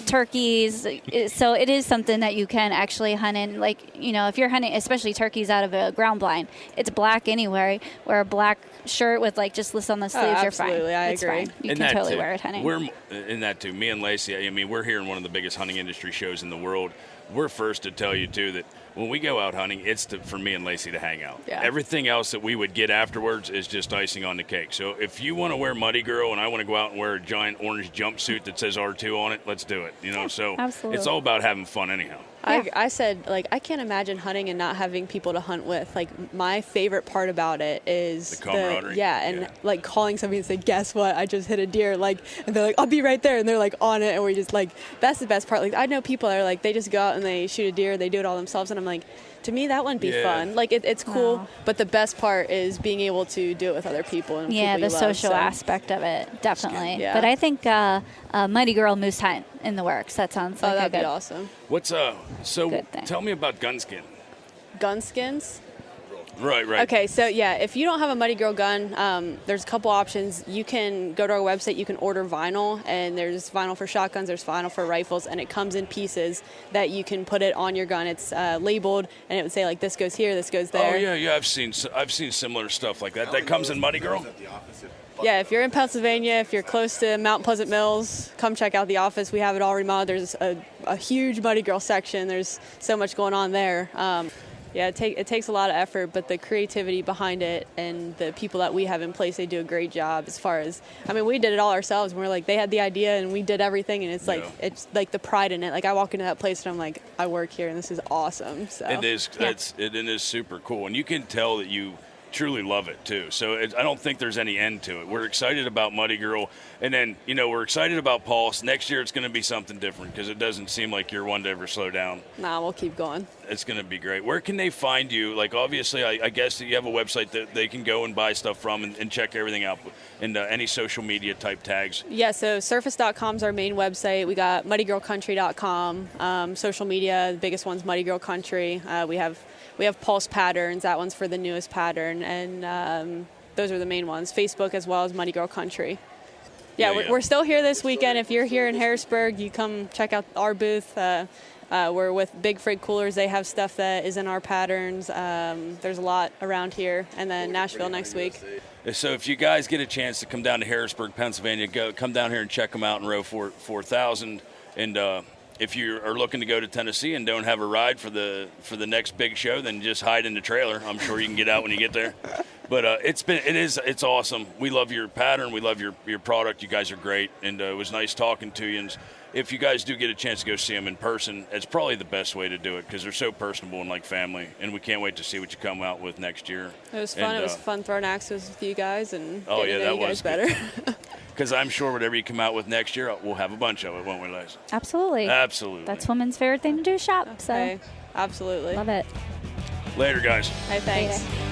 Turkeys. So it is something that you can actually hunt in. If you're hunting, especially turkeys out of a ground blind, it's black anyway. Wear a black shirt with just this on the sleeves, you're fine. Absolutely, I agree. Fine. You can totally wear it hunting. We're in that too. Me and Lacy, we're here in one of the biggest hunting industry shows in the world. we're first to tell you, too, that when we go out hunting, it's for me and Lacy to hang out. Yeah. Everything else that we would get afterwards is just icing on the cake. So if you want to wear Muddy Girl and I want to go out and wear a giant orange jumpsuit that says R2 on it, let's do it. So absolutely. It's all about having fun anyhow. I said, like, I can't imagine hunting and not having people to hunt with. Like, my favorite part about it is the camaraderie. Like calling somebody and say, guess what? I just hit a deer. Like, and they're like, I'll be right there. And they're like on it. And we just like, that's the best part. Like, I know people that are like, they just go out and they shoot a deer. They do it all themselves. And I'm like, to me, that wouldn't be fun. Like, it's cool. Wow. But the best part is being able to do it with other people. And Yeah, people the you social love, so. aspect of it, definitely. Yeah. But I think Mighty Girl Moose Hunt in the works. That sounds like that'd a be good. awesome. What's so Good thing. tell me about Gunskin. Gunskins? Right. Okay, so yeah, if you don't have a Muddy Girl gun, there's a couple options. You can go to our website, you can order vinyl, and there's vinyl for shotguns, there's vinyl for rifles, and it comes in pieces that you can put it on your gun. It's labeled, and it would say, like, this goes here, this goes there. Oh, yeah, I've seen similar stuff like that. That comes in Muddy Girl? Yeah, if you're in Pennsylvania, if you're close to Mount Pleasant Mills, come check out the office. We have it all remodeled. There's a huge Muddy Girl section. There's so much going on there. Yeah, it takes a lot of effort, but the creativity behind it and the people that we have in place, they do a great job as far as, I mean, we did it all ourselves. We're like, they had the idea and we did everything, and it's like the pride in it. Like, I walk into that place and I'm like, I work here and this is awesome. So It is. It is super cool, and you can tell that you truly love it too. So I don't think there's any end to it. We're excited about Muddy Girl, and then we're excited about Pulse. Next year it's going to be something different because it doesn't seem like you're one to ever slow down. Nah, we'll keep going. It's going to be great. Where can they find you? Like, obviously, I guess that you have a website that they can go and buy stuff from and check everything out, and any social media type tags. Yeah, so surface.com is our main website. We got muddygirlcountry.com. Social media, the biggest one's Muddy Girl Country. We have Pulse Patterns. That one's for the newest pattern, and those are the main ones. Facebook as well as Muddy Girl Country. We're still here this weekend. If you're here in Harrisburg, you come check out our booth. We're with Big Frig Coolers. They have stuff that is in our patterns. There's a lot around here, and then Nashville next week. So if you guys get a chance to come down to Harrisburg, Pennsylvania, come down here and check them out in row 4000. And if you are looking to go to Tennessee and don't have a ride for the next big show, then just hide in the trailer. I'm sure you can get out when you get there. But it's awesome. We love your pattern. We love your product. You guys are great, and it was nice talking to you. And if you guys do get a chance to go see them in person, it's probably the best way to do it because they're so personable and like family. And we can't wait to see what you come out with next year. It was fun. It was fun throwing axes with you guys and getting to know you guys better. Because I'm sure whatever you come out with next year, we'll have a bunch of it, won't we, Lacy? Absolutely. That's women's favorite thing to do, shop. So absolutely. Love it. Later, guys. Hey, thanks. Later.